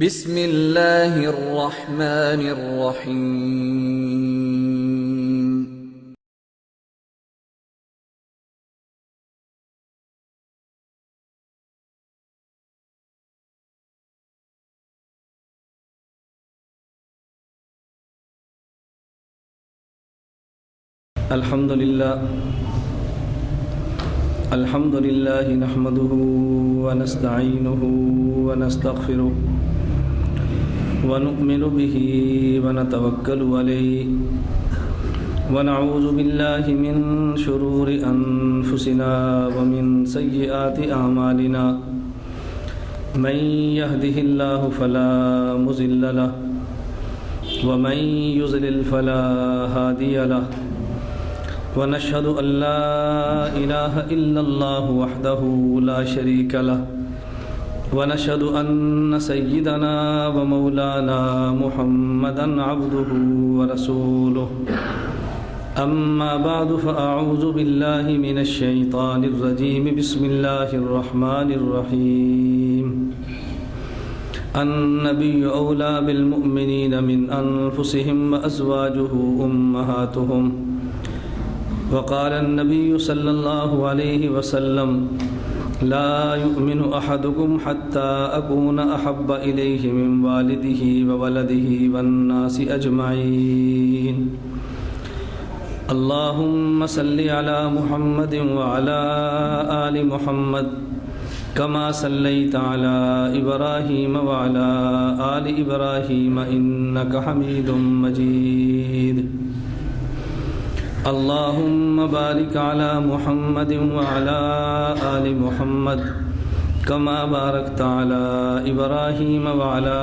بسم اللہ الرحمن الرحیم۔ الحمد لله نحمده ونستعينه ونستغفره ونؤمن به ونتوكل عليه ونعوذ بالله من شرور أنفسنا ومن سيئات أعمالنا من يهده الله فلا مضل له ومن يضلل فلا هادي له ونشهد أن لا إله إلا الله وحده لا شريك له ونشهد أن سيدنا ومولانا محمدا عبده ورسوله أما بعد فأعوذ بالله من الشيطان الرجيم بسم الله الرحمن الرحيم النبي أولى بالمؤمنين من أنفسهم وأزواجه أمهاتهم وقال النبي صلى الله عليه وسلم لا يؤمن أحدكم حتى أكون أحب إليه من والده وولده والناس أجمعين اللهم صل على محمد وعلى آل محمد كما صليت على إبراهيم وعلى آل إبراهيم إنك حميد مجيد اللهم بارك على محمد وعلى آل محمد كما باركت على إبراهيم وعلى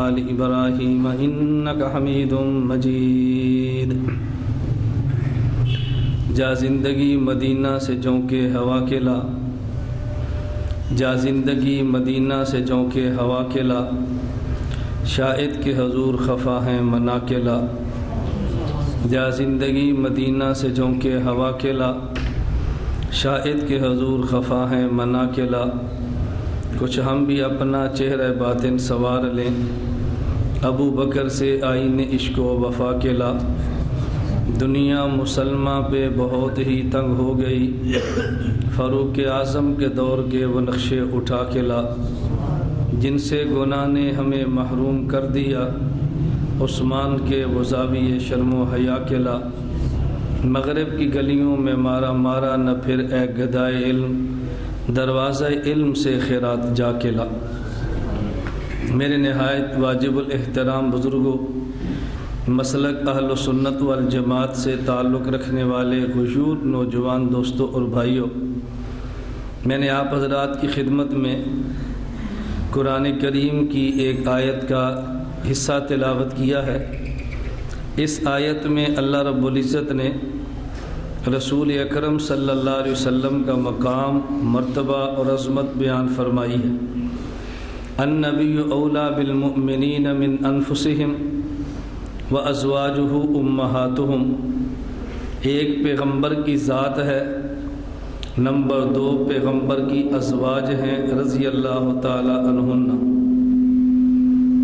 آل إبراهيم إنك حميد مجيد۔ جا زندگی مدینہ سے جونکے ہوا کے لا، جا زندگی مدینہ سے جونکے ہوا کے لا، شاید کہ حضور خفا ہیں منا کے لا۔ جا زندگی مدینہ سے جونکے ہوا کے لا، شاید کہ حضور خفا ہیں منا کے لا۔ کچھ ہم بھی اپنا چہرہ باطن سنوار لیں، ابو بکر سے آئین عشق و وفا کے لا۔ دنیا مسلمہ پہ بہت ہی تنگ ہو گئی، فاروق اعظم کے دور کے وہ نقشے اٹھا کے لا۔ جن سے گناہ نے ہمیں محروم کر دیا، عثمان کے وہ زاویے شرم و حیا کے لا۔ مغرب کی گلیوں میں مارا مارا نہ پھر اے گدائے علم، دروازہ علم سے خیرات جا کے لا۔ میرے نہایت واجب الاحترام بزرگوں، مسلک اہل سنت والجماعت سے تعلق رکھنے والے غیور نوجوان دوستوں اور بھائیوں، میں نے آپ حضرات کی خدمت میں قرآن کریم کی ایک آیت کا حصہ تلاوت کیا ہے۔ اس آیت میں اللہ رب العزت نے رسول اکرم صلی اللہ علیہ وسلم کا مقام، مرتبہ اور عظمت بیان فرمائی ہے۔ النبی اولیٰ بالمؤمنین من انفسہم وازواجہ امہاتہم، ایک پیغمبر کی ذات ہے، نمبر 2 پیغمبر کی ازواج ہیں رضی اللہ تعالی عنہن۔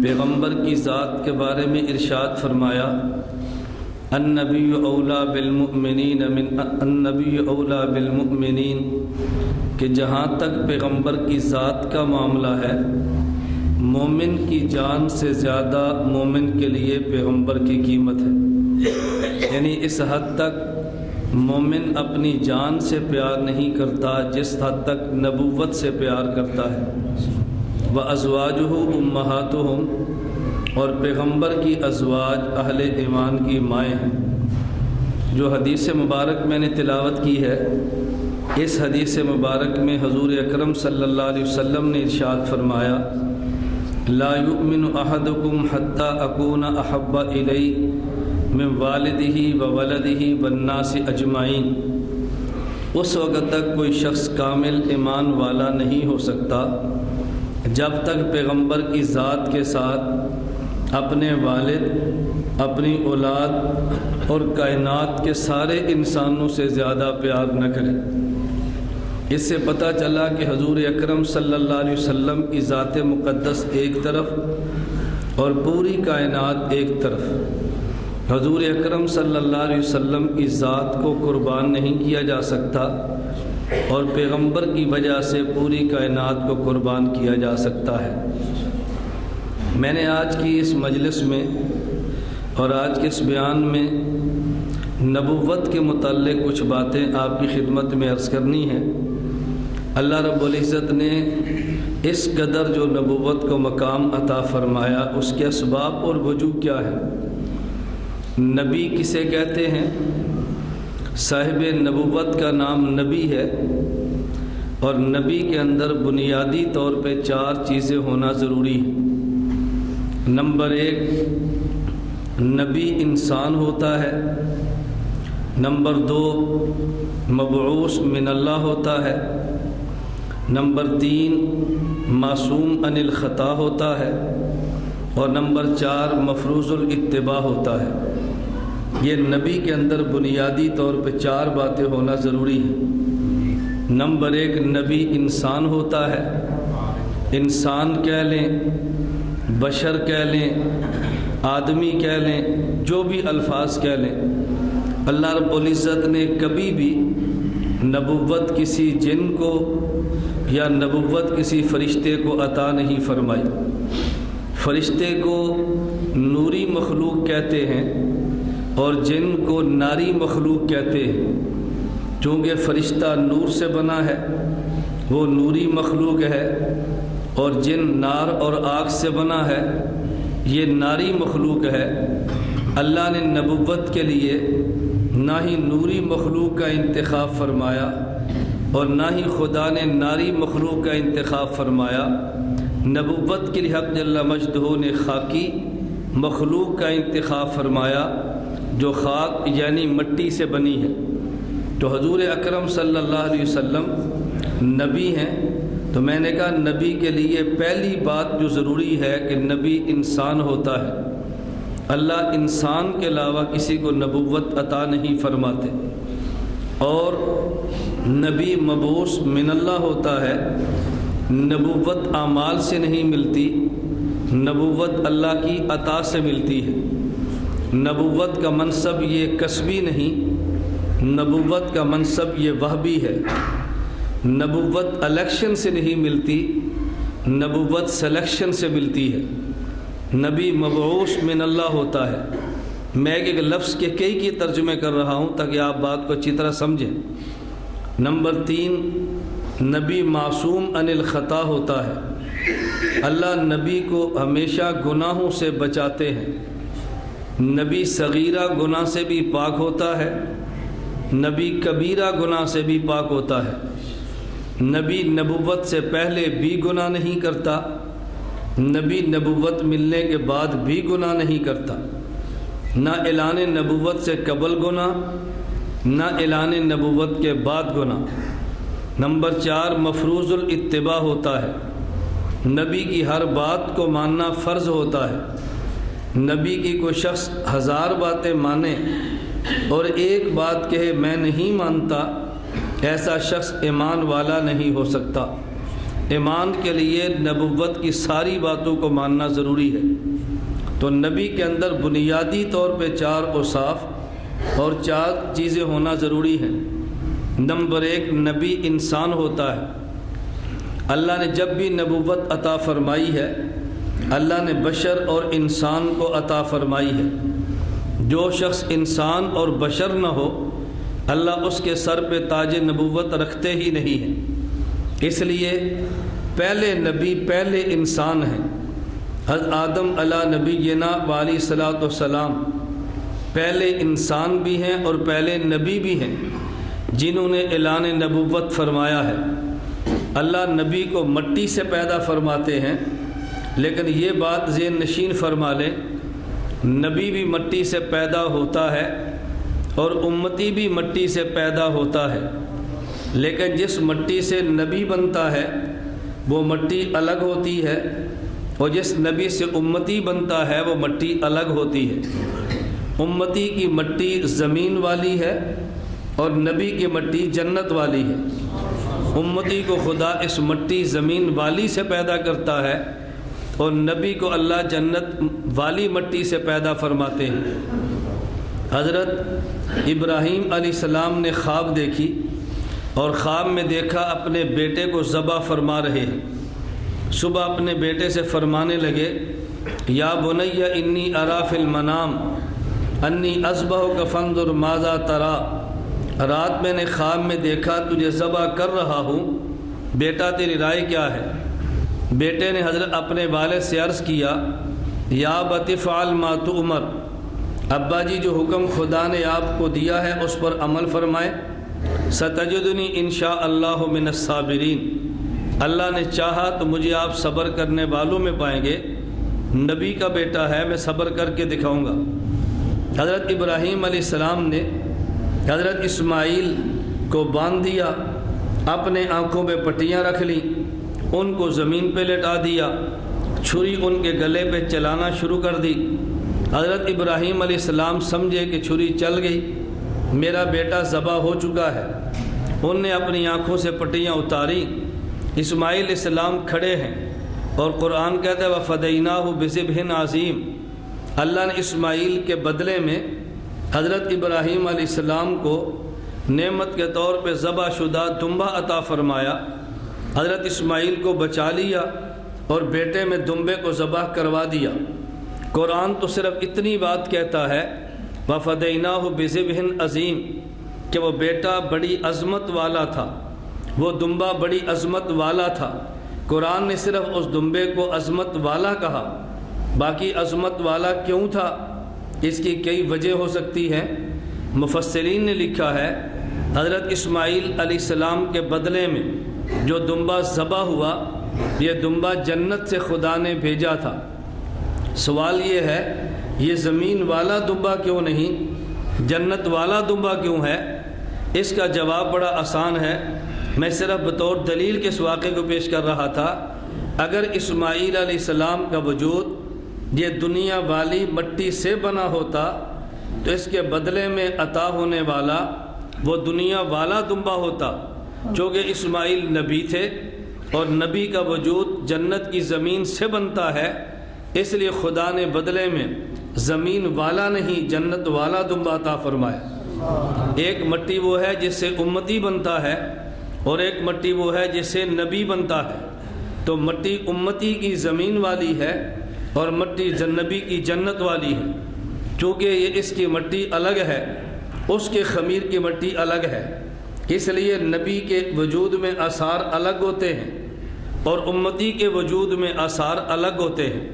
پیغمبر کی ذات کے بارے میں ارشاد فرمایا، النبی اولیٰ بالمؤمنین، کہ جہاں تک پیغمبر کی ذات کا معاملہ ہے، مومن کی جان سے زیادہ مومن کے لیے پیغمبر کی قیمت ہے۔ یعنی اس حد تک مومن اپنی جان سے پیار نہیں کرتا جس حد تک نبوت سے پیار کرتا ہے۔ وَأَزْوَاجُهُ أُمَّهَاتُهُمْ، اور پیغمبر کی ازواج اہل ایمان کی مائیں ہیں۔ جو حدیث مبارک میں نے تلاوت کی ہے، اس حدیث مبارک میں حضور اکرم صلی اللہ علیہ وسلم نے ارشاد فرمایا، لا يؤمن احدكم حتى اكون احب الیہ من والدہ وولدہ والناس اجمعین۔ اس وقت تک کوئی شخص کامل ایمان والا نہیں ہو سکتا جب تک پیغمبر کی ذات کے ساتھ اپنے والد، اپنی اولاد اور کائنات کے سارے انسانوں سے زیادہ پیار نہ کرے۔ اس سے پتہ چلا کہ حضور اکرم صلی اللہ علیہ وسلم کی ذات مقدس ایک طرف اور پوری کائنات ایک طرف۔ حضور اکرم صلی اللہ علیہ وسلم کی ذات کو قربان نہیں کیا جا سکتا، اور پیغمبر کی وجہ سے پوری کائنات کو قربان کیا جا سکتا ہے۔ میں نے آج کی اس مجلس میں اور آج کے اس بیان میں نبوت کے متعلق کچھ باتیں آپ کی خدمت میں عرض کرنی ہیں۔ اللہ رب العزت نے اس قدر جو نبوت کو مقام عطا فرمایا، اس کے اسباب اور وجوہ کیا ہے؟ نبی کسے کہتے ہیں؟ صاحب نبوت کا نام نبی ہے، اور نبی کے اندر بنیادی طور پہ 4 چیزیں ہونا ضروری ہے۔ نمبر 1، نبی انسان ہوتا ہے۔ نمبر 2، مبعوث من اللہ ہوتا ہے۔ نمبر 3، معصوم عن الخطا ہوتا ہے۔ اور نمبر 4، مفروض الاتباع ہوتا ہے۔ یہ نبی کے اندر بنیادی طور پہ 4 باتیں ہونا ضروری ہیں۔ نمبر 1، نبی انسان ہوتا ہے۔ انسان کہہ لیں، بشر کہہ لیں، آدمی کہہ لیں، جو بھی الفاظ کہہ لیں، اللہ رب العزت نے کبھی بھی نبوت کسی جن کو یا نبوت کسی فرشتے کو عطا نہیں فرمائی۔ فرشتے کو نوری مخلوق کہتے ہیں اور جن کو ناری مخلوق کہتے ہیں۔ چونکہ فرشتہ نور سے بنا ہے، وہ نوری مخلوق ہے، اور جن نار اور آگ سے بنا ہے، یہ ناری مخلوق ہے۔ اللہ نے نبوت کے لیے نہ ہی نوری مخلوق کا انتخاب فرمایا اور نہ ہی خدا نے ناری مخلوق کا انتخاب فرمایا۔ نبوت کے لیے حق جل مجدہ نے خاکی مخلوق کا انتخاب فرمایا، جو خاک یعنی مٹی سے بنی ہے۔ تو حضور اکرم صلی اللہ علیہ وسلم نبی ہیں، تو میں نے کہا نبی کے لیے پہلی بات جو ضروری ہے کہ نبی انسان ہوتا ہے۔ اللہ انسان کے علاوہ کسی کو نبوت عطا نہیں فرماتے۔ اور نبی مبعوث من اللہ ہوتا ہے۔ نبوت اعمال سے نہیں ملتی، نبوت اللہ کی عطا سے ملتی ہے۔ نبوت کا منصب یہ کسبی نہیں، نبوت کا منصب یہ وہبی ہے۔ نبوت الیکشن سے نہیں ملتی، نبوت سلیکشن سے ملتی ہے۔ نبی مبعوث من اللہ ہوتا ہے۔ میں ایک لفظ کے کئی ترجمے کر رہا ہوں تاکہ آپ بات کو اچھی طرح سمجھیں۔ نمبر 3، نبی معصوم عن الخطا ہوتا ہے۔ اللہ نبی کو ہمیشہ گناہوں سے بچاتے ہیں۔ نبی صغیرہ گناہ سے بھی پاک ہوتا ہے، نبی کبیرہ گناہ سے بھی پاک ہوتا ہے۔ نبی نبوت سے پہلے بھی گناہ نہیں کرتا، نبی نبوت ملنے کے بعد بھی گناہ نہیں کرتا۔ نہ اعلان نبوت سے قبل گناہ، نہ اعلان نبوت کے بعد گناہ۔ نمبر 4، مفروض الاتباع ہوتا ہے۔ نبی کی ہر بات کو ماننا فرض ہوتا ہے۔ نبی کی کوئی شخص 1000 باتیں مانے اور ایک بات کہے میں نہیں مانتا، ایسا شخص ایمان والا نہیں ہو سکتا۔ ایمان کے لیے نبوت کی ساری باتوں کو ماننا ضروری ہے۔ تو نبی کے اندر بنیادی طور پہ 4 اوصاف اور 4 چیزیں ہونا ضروری ہیں۔ نمبر 1، نبی انسان ہوتا ہے۔ اللہ نے جب بھی نبوت عطا فرمائی ہے، اللہ نے بشر اور انسان کو عطا فرمائی ہے۔ جو شخص انسان اور بشر نہ ہو، اللہ اس کے سر پہ تاج نبوت رکھتے ہی نہیں ہے۔ اس لیے پہلے نبی پہلے انسان ہیں۔ حضرت آدم علیہ نبینا علیہ الصلوۃ والسلام پہلے انسان بھی ہیں اور پہلے نبی بھی ہیں، جنہوں نے اعلان نبوت فرمایا ہے۔ اللہ نبی کو مٹی سے پیدا فرماتے ہیں، لیکن یہ بات ذہن نشین فرما لیں، نبی بھی مٹی سے پیدا ہوتا ہے اور امتی بھی مٹی سے پیدا ہوتا ہے، لیکن جس مٹی سے نبی بنتا ہے وہ مٹی الگ ہوتی ہے، اور جس نبی سے امتی بنتا ہے وہ مٹی الگ ہوتی ہے۔ امتی کی مٹی زمین والی ہے اور نبی کی مٹی جنت والی ہے۔ امتی کو خدا اس مٹی زمین والی سے پیدا کرتا ہے اور نبی کو اللہ جنت والی مٹی سے پیدا فرماتے ہیں۔ حضرت ابراہیم علیہ السلام نے خواب دیکھی اور خواب میں دیکھا اپنے بیٹے کو ذبح فرما رہے ہیں۔ صبح اپنے بیٹے سے فرمانے لگے یا بنی انی ارا فی المنام انی اذبحک فانظر ماذا تری، رات میں نے خواب میں دیکھا تجھے ذبح کر رہا ہوں، بیٹا تیری رائے کیا ہے؟ بیٹے نے حضرت اپنے والد سے عرض کیا یا ابت افعل ما تؤمر، ابا جی جو حکم خدا نے آپ کو دیا ہے اس پر عمل فرمائے، ستجدنی انشاء اللہ من الصابرین، اللہ نے چاہا تو مجھے آپ صبر کرنے والوں میں پائیں گے، نبی کا بیٹا ہے میں صبر کر کے دکھاؤں گا۔ حضرت ابراہیم علیہ السلام نے حضرت اسماعیل کو باندھ دیا، اپنے آنکھوں پہ پٹیاں رکھ لیں، ان کو زمین پہ لٹا دیا، چھری ان کے گلے پہ چلانا شروع کر دی۔ حضرت ابراہیم علیہ السلام سمجھے کہ چھری چل گئی، میرا بیٹا ذبح ہو چکا ہے، ان نے اپنی آنکھوں سے پٹیاں اتاری۔ اسماعیل علیہ السلام کھڑے ہیں اور قرآن کہتا ہے وَفَدَيْنَاهُ بِذِبْحٍ عَظِيمٍ، اللہ نے اسماعیل کے بدلے میں حضرت ابراہیم علیہ السلام کو نعمت کے طور پہ ذبح شدہ دمبہ عطا فرمایا۔ حضرت اسماعیل کو بچا لیا اور بیٹے میں دمبے کو ذبح کروا دیا۔ قرآن تو صرف اتنی بات کہتا ہے وَفَدَيْنَاهُ بِذِبْحٍ عَظِيمٍ کہ وہ بیٹا بڑی عظمت والا تھا، وہ دمبہ بڑی عظمت والا تھا۔ قرآن نے صرف اس دمبے کو عظمت والا کہا، باقی عظمت والا کیوں تھا اس کی کئی وجہ ہو سکتی ہیں۔ مفسرین نے لکھا ہے حضرت اسماعیل علیہ السلام کے بدلے میں جو دمبہ ذبح ہوا یہ دمبہ جنت سے خدا نے بھیجا تھا۔ سوال یہ ہے یہ زمین والا دمبہ کیوں نہیں، جنت والا دمبہ کیوں ہے؟ اس کا جواب بڑا آسان ہے، میں صرف بطور دلیل کے اس واقعے کو پیش کر رہا تھا۔ اگر اسماعیل علیہ السلام کا وجود یہ دنیا والی مٹی سے بنا ہوتا تو اس کے بدلے میں عطا ہونے والا وہ دنیا والا دمبہ ہوتا، چونکہ اسماعیل نبی تھے اور نبی کا وجود جنت کی زمین سے بنتا ہے، اس لیے خدا نے بدلے میں زمین والا نہیں جنت والا دمبہ عطا فرمایا۔ ایک مٹی وہ ہے جس سے امتی بنتا ہے اور ایک مٹی وہ ہے جس سے نبی بنتا ہے، تو مٹی امتی کی زمین والی ہے اور مٹی نبی کی جنت والی ہے۔ چونکہ یہ اس کی مٹی الگ ہے، اس کے خمیر کی مٹی الگ ہے، اس لیے نبی کے وجود میں آثار الگ ہوتے ہیں اور امتی کے وجود میں آثار الگ ہوتے ہیں۔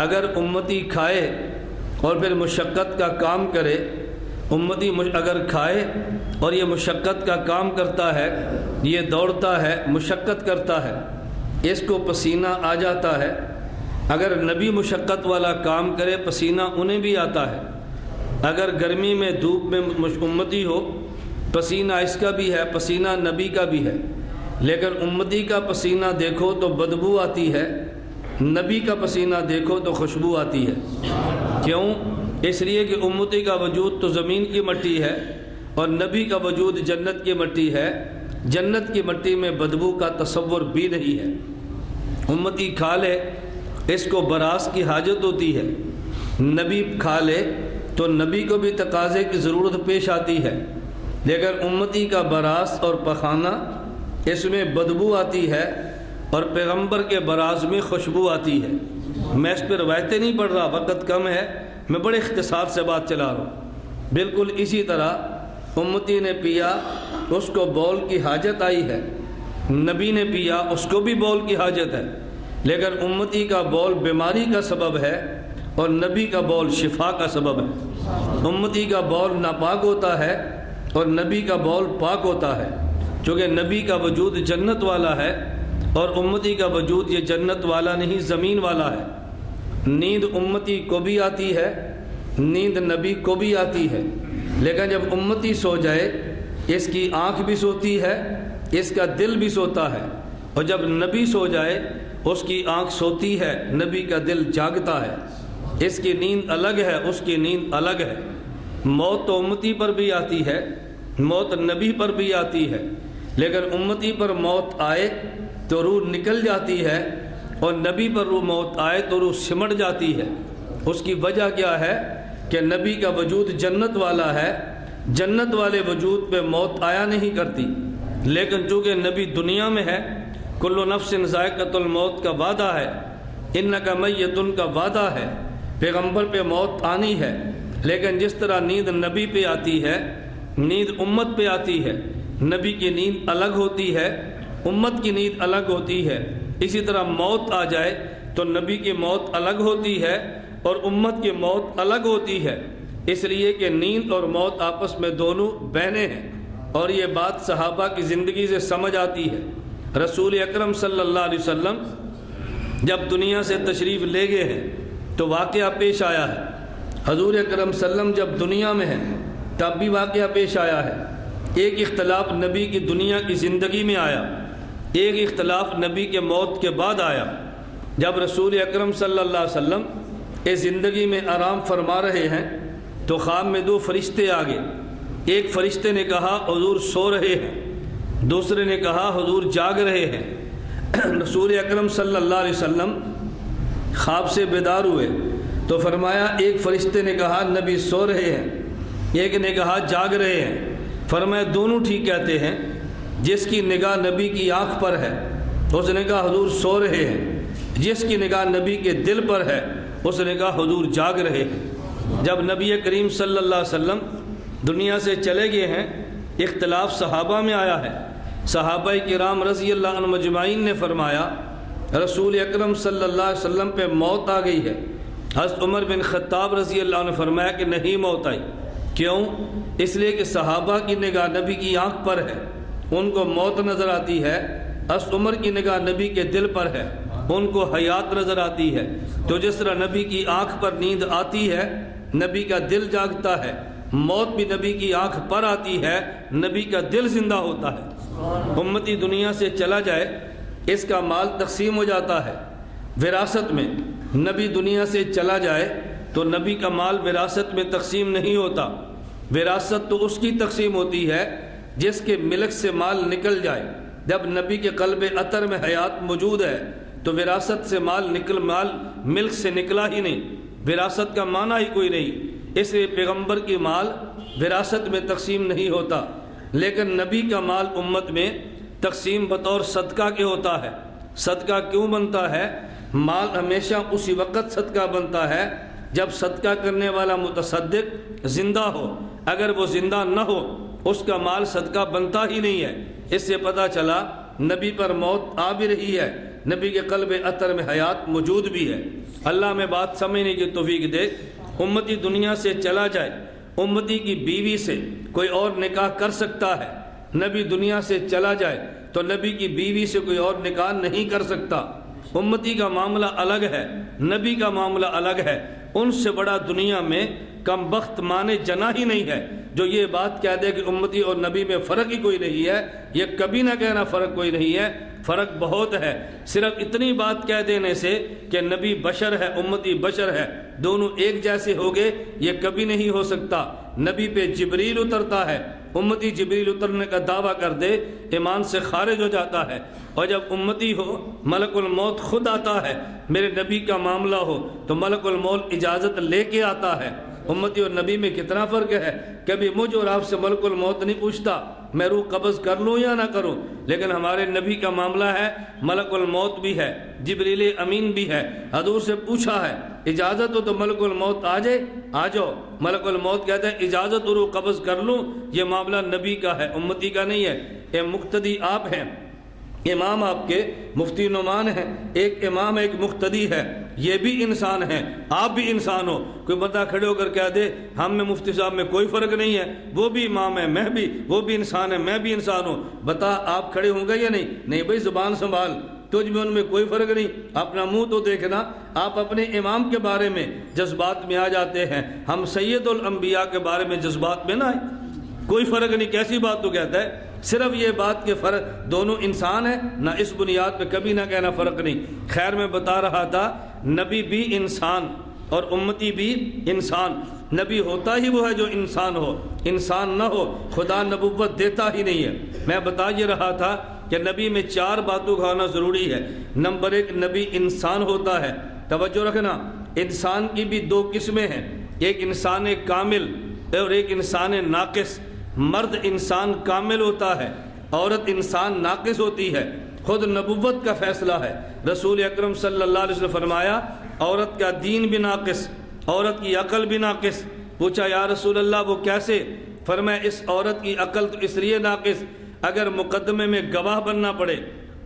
اگر امتی کھائے اور پھر مشقت کا کام کرے، امتی اگر کھائے اور یہ مشقت کا کام کرتا ہے، یہ دوڑتا ہے، مشقت کرتا ہے، اس کو پسینہ آ جاتا ہے۔ اگر نبی مشقت والا کام کرے پسینہ انہیں بھی آتا ہے۔ اگر گرمی میں دھوپ میں امتی ہو پسینہ اس کا بھی ہے، پسینہ نبی کا بھی ہے، لیکن امتی کا پسینہ دیکھو تو بدبو آتی ہے، نبی کا پسینہ دیکھو تو خوشبو آتی ہے۔ کیوں؟ اس لیے کہ امتی کا وجود تو زمین کی مٹی ہے اور نبی کا وجود جنت کی مٹی ہے، جنت کی مٹی میں بدبو کا تصور بھی نہیں ہے۔ امتی کھا لے اس کو براس کی حاجت ہوتی ہے، نبی کھا لے تو نبی کو بھی تقاضے کی ضرورت پیش آتی ہے، لیکن امتی کا براس اور پخانہ اس میں بدبو آتی ہے اور پیغمبر کے براز میں خوشبو آتی ہے۔ میں اس پہ روایتیں نہیں پڑھ رہا، وقت کم ہے، میں بڑے اختصار سے بات چلا رہا ہوں۔ بالکل اسی طرح امتی نے پیا اس کو بول کی حاجت آئی ہے، نبی نے پیا اس کو بھی بول کی حاجت ہے، لیکن امتی کا بول بیماری کا سبب ہے اور نبی کا بول شفا کا سبب ہے۔ امتی کا بول ناپاک ہوتا ہے اور نبی کا بول پاک ہوتا ہے، چونکہ نبی کا وجود جنت والا ہے اور امتی کا وجود یہ جنت والا نہیں زمین والا ہے۔ نیند امتی کو بھی آتی ہے، نیند نبی کو بھی آتی ہے، لیکن جب امتی سو جائے اس کی آنکھ بھی سوتی ہے، اس کا دل بھی سوتا ہے، اور جب نبی سو جائے اس کی آنکھ سوتی ہے، نبی کا دل جاگتا ہے، اس کی نیند الگ ہے، اس کی نیند الگ ہے۔ موت تو امتی پر بھی آتی ہے، موت نبی پر بھی آتی ہے، لیکن امتی پر موت آئے تو روح نکل جاتی ہے، اور نبی پر موت آئے تو روح سمٹ جاتی ہے۔ اس کی وجہ کیا ہے کہ نبی کا وجود جنت والا ہے، جنت والے وجود پہ موت آیا نہیں کرتی، لیکن چونکہ نبی دنیا میں ہے، کل نفس ذائقۃ الموت کا وعدہ ہے، انک میت کا وعدہ ہے، پیغمبر پہ موت آنی ہے، لیکن جس طرح نیند نبی پہ آتی ہے، نیند امت پہ آتی ہے، نبی کی نیند الگ ہوتی ہے، امت کی نیند الگ ہوتی ہے، اسی طرح موت آ جائے تو نبی کی موت الگ ہوتی ہے اور امت کی موت الگ ہوتی ہے، اس لیے کہ نیند اور موت آپس میں دونوں بہنیں ہیں، اور یہ بات صحابہ کی زندگی سے سمجھ آتی ہے۔ رسول اکرم صلی اللہ علیہ وسلم جب دنیا سے تشریف لے گئے ہیں تو واقعہ پیش آیا ہے، حضور اکرم صلی اللہ علیہ وسلم جب دنیا میں ہیں تب بھی واقعہ پیش آیا ہے۔ ایک اختلاف نبی کی دنیا کی زندگی میں آیا، ایک اختلاف نبی کے موت کے بعد آیا۔ جب رسول اکرم صلی اللہ علیہ وسلم اس زندگی میں آرام فرما رہے ہیں تو خواب میں دو فرشتے آ گئے، ایک فرشتے نے کہا حضور سو رہے ہیں، دوسرے نے کہا حضور جاگ رہے ہیں۔ رسول اکرم صلی اللہ علیہ وسلم خواب سے بیدار ہوئے تو فرمایا ایک فرشتے نے کہا نبی سو رہے ہیں، ایک نے کہا جاگ رہے ہیں، فرمایا دونوں ٹھیک کہتے ہیں، جس کی نگاہ نبی کی آنکھ پر ہے اس نے کہا حضور سو رہے ہیں، جس کی نگاہ نبی کے دل پر ہے اس نے کہا حضور جاگ رہے ہیں۔ جب نبی کریم صلی اللہ علیہ وسلم دنیا سے چلے گئے ہیں، اختلاف صحابہ میں آیا ہے، صحابہ کرام رضی اللہ عنہم اجمعین نے فرمایا رسول اکرم صلی اللہ علیہ وسلم پہ موت آ گئی ہے۔ حضرت عمر بن خطاب رضی اللہ عنہ نے فرمایا کہ نہیں موت آئی، کیوں؟ اس لیے کہ صحابہ کی نگاہ نبی کی آنکھ پر ہے، ان کو موت نظر آتی ہے، حضرت عمر کی نگاہ نبی کے دل پر ہے، ان کو حیات نظر آتی ہے۔ تو جس طرح نبی کی آنکھ پر نیند آتی ہے، نبی کا دل جاگتا ہے، موت بھی نبی کی آنکھ پر آتی ہے، نبی کا دل زندہ ہوتا ہے۔ امتی دنیا سے چلا جائے اس کا مال تقسیم ہو جاتا ہے وراثت میں، نبی دنیا سے چلا جائے تو نبی کا مال وراثت میں تقسیم نہیں ہوتا، وراثت تو اس کی تقسیم ہوتی ہے جس کے ملک سے مال نکل جائے۔ جب نبی کے قلب اطہر میں حیات موجود ہے تو وراثت سے مال ملک سے نکلا ہی نہیں، وراثت کا معنی ہی کوئی نہیں، اس لیے پیغمبر کی مال وراثت میں تقسیم نہیں ہوتا، لیکن نبی کا مال امت میں تقسیم بطور صدقہ کے ہوتا ہے۔ صدقہ کیوں بنتا ہے؟ مال ہمیشہ اسی وقت صدقہ بنتا ہے جب صدقہ کرنے والا متصدق زندہ ہو، اگر وہ زندہ نہ ہو اس کا مال صدقہ بنتا ہی نہیں ہے۔ اس سے پتہ چلا نبی پر موت آ بھی رہی ہے، نبی کے قلب اطہر میں حیات موجود بھی ہے۔ اللہ میں بات سمجھنے کی توفیق دے۔ امتی دنیا سے چلا جائے، امتی کی بیوی سے کوئی اور نکاح کر سکتا ہے، نبی دنیا سے چلا جائے تو نبی کی بیوی سے کوئی اور نکاح نہیں کر سکتا۔ امتی کا معاملہ الگ ہے، نبی کا معاملہ الگ ہے۔ ان سے بڑا دنیا میں کم بخت مانے جنا ہی نہیں ہے جو یہ بات کہہ دے کہ امتی اور نبی میں فرق ہی کوئی نہیں ہے۔ یہ کبھی نہ کہنا فرق کوئی نہیں ہے، فرق بہت ہے۔ صرف اتنی بات کہہ دینے سے کہ نبی بشر ہے، امتی بشر ہے، دونوں ایک جیسے ہو گئے، یہ کبھی نہیں ہو سکتا۔ نبی پہ جبریل اترتا ہے، امتی جبریل اترنے کا دعویٰ کر دے ایمان سے خارج ہو جاتا ہے، اور جب امتی ہو ملک الموت خود آتا ہے، میرے نبی کا معاملہ ہو تو ملک الموت اجازت لے کے آتا ہے۔ امتی اور نبی میں کتنا فرق ہے؟ کبھی مجھ اور آپ سے ملک الموت نہیں پوچھتا میں روح قبض کر لوں یا نہ کروں، لیکن ہمارے نبی کا معاملہ ہے ملک الموت بھی ہے، جبریل امین بھی ہے، حضور سے پوچھا ہے اجازت ہو تو ملک الموت آ جائے، آ جاؤ۔ ملک الموت کہتا ہے اجازت ہو روح قبض کر لوں، یہ معاملہ نبی کا ہے، امتی کا نہیں ہے۔ یہ مقتدی آپ ہیں، امام آپ کے مفتی نعمان ہیں، ایک امام ایک مقتدی ہے، یہ بھی انسان ہے، آپ بھی انسان ہو۔ کوئی بندہ کھڑے ہو کر کہہ دے ہم میں مفتی صاحب میں کوئی فرق نہیں ہے، وہ بھی امام ہے، میں بھی، وہ بھی انسان ہے، میں بھی انسان ہوں، بتا آپ کھڑے ہوں گے یا نہیں؟ نہیں بھائی، زبان سنبھال، تجھ میں ان میں کوئی فرق نہیں، اپنا منہ تو دیکھنا۔ آپ اپنے امام کے بارے میں جذبات میں آ جاتے ہیں، ہم سید الانبیاء کے بارے میں جذبات میں نہ آئے، کوئی فرق نہیں۔ کیسی بات تو کہتا ہے؟ صرف یہ بات کہ فرق دونوں انسان ہیں، نہ اس بنیاد پہ کبھی نہ کہنا فرق نہیں۔ خیر میں بتا رہا تھا نبی بھی انسان اور امتی بھی انسان، نبی ہوتا ہی وہ ہے جو انسان ہو، انسان نہ ہو خدا نبوت دیتا ہی نہیں ہے۔ میں بتا یہ رہا تھا کہ نبی میں 4 باتوں کا ہونا ضروری ہے۔ نمبر 1، نبی انسان ہوتا ہے۔ توجہ رکھنا، انسان کی بھی 2 قسمیں ہیں، ایک انسان کامل اور ایک انسان ناقص۔ مرد انسان کامل ہوتا ہے، عورت انسان ناقص ہوتی ہے۔ خود نبوت کا فیصلہ ہے۔ رسول اکرم صلی اللہ علیہ وسلم فرمایا عورت کا دین بھی ناقص، عورت کی عقل بھی ناقص۔ پوچھا یا رسول اللہ وہ کیسے؟ فرمایا اس عورت کی عقل تو اس لیے ناقص، اگر مقدمے میں گواہ بننا پڑے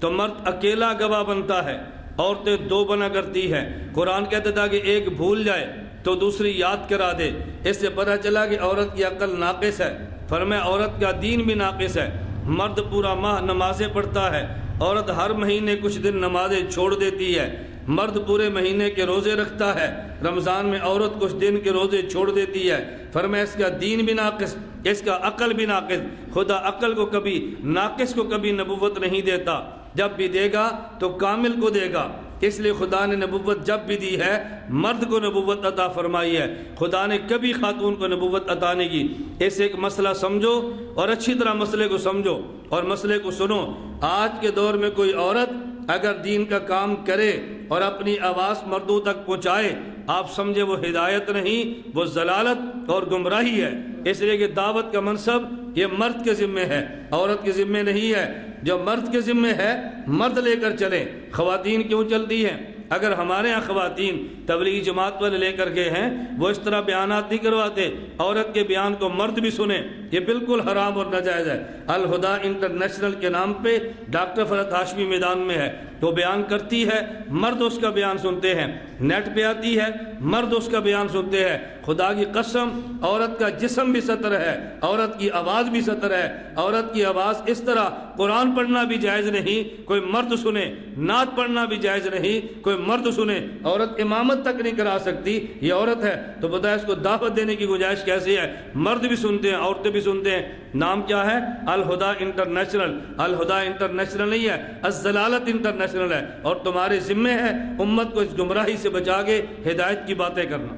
تو مرد اکیلا گواہ بنتا ہے، عورتیں 2 بنا کرتی ہیں۔ قرآن کہتا تھا کہ ایک بھول جائے تو دوسری یاد کرا دے، اس سے پتہ چلا کہ عورت کی عقل ناقص ہے۔ فرمایا عورت کا دین بھی ناقص ہے۔ مرد پورا ماہ نمازیں پڑھتا ہے، عورت ہر مہینے کچھ دن نمازیں چھوڑ دیتی ہے۔ مرد پورے مہینے کے روزے رکھتا ہے، رمضان میں عورت کچھ دن کے روزے چھوڑ دیتی ہے۔ فرمایا اس کا دین بھی ناقص، اس کا عقل بھی ناقص۔ خدا عقل کو کبھی ناقص کو کبھی نبوت نہیں دیتا، جب بھی دے گا تو کامل کو دے گا۔ اس لیے خدا نے نبوت جب بھی دی ہے مرد کو نبوت عطا فرمائی ہے، خدا نے کبھی خاتون کو نبوت عطا نہیں کی۔ اس ایک مسئلہ سمجھو اور اچھی طرح مسئلے کو سمجھو اور مسئلے کو سنو۔ آج کے دور میں کوئی عورت اگر دین کا کام کرے اور اپنی آواز مردوں تک پہنچائے، آپ سمجھے وہ ہدایت نہیں، وہ ضلالت اور گمراہی ہے۔ اس لیے کہ دعوت کا منصب یہ مرد کے ذمے ہے، عورت کے ذمے نہیں ہے۔ جو مرد کے ذمے ہے مرد لے کر چلیں۔ خواتین کیوں چلتی ہیں؟ اگر ہمارے ہاں خواتین تبلیغی جماعت والے لے کر گئے ہیں، وہ اس طرح بیانات نہیں کرواتے، عورت کے بیان کو مرد بھی سنیں، یہ بالکل حرام اور ناجائز ہے۔ الہدا انٹرنیشنل کے نام پہ ڈاکٹر فرحت ہاشمی میدان میں ہے، وہ بیان کرتی ہے، مرد اس کا بیان سنتے ہیں۔ نیٹ پہ آتی ہے، مرد اس کا بیان سنتے ہیں۔ خدا کی قسم عورت کا جسم بھی سطر ہے، عورت کی آواز بھی سطر ہے۔ عورت کی آواز اس طرح قرآن پڑھنا بھی جائز نہیں، کوئی مرد سنے، نعت پڑھنا بھی جائز نہیں، کوئی مرد سنے۔ عورت امامت تک نہیں کرا سکتی، یہ عورت ہے تو بتائیں اس کو دعوت دینے کی گنجائش کیسی ہے؟ مرد بھی سنتے ہیں، عورتیں بھی سنتے ہیں۔ نام کیا ہے؟ الہدا انٹرنیشنل۔ الہدا انٹرنیشنل نہیں ہے، الضلالت انٹرنیشنل ہے، اور تمہارے ذمہ ہے امت کو اس گمراہی سے بچا کے ہدایت کی باتیں کرنا۔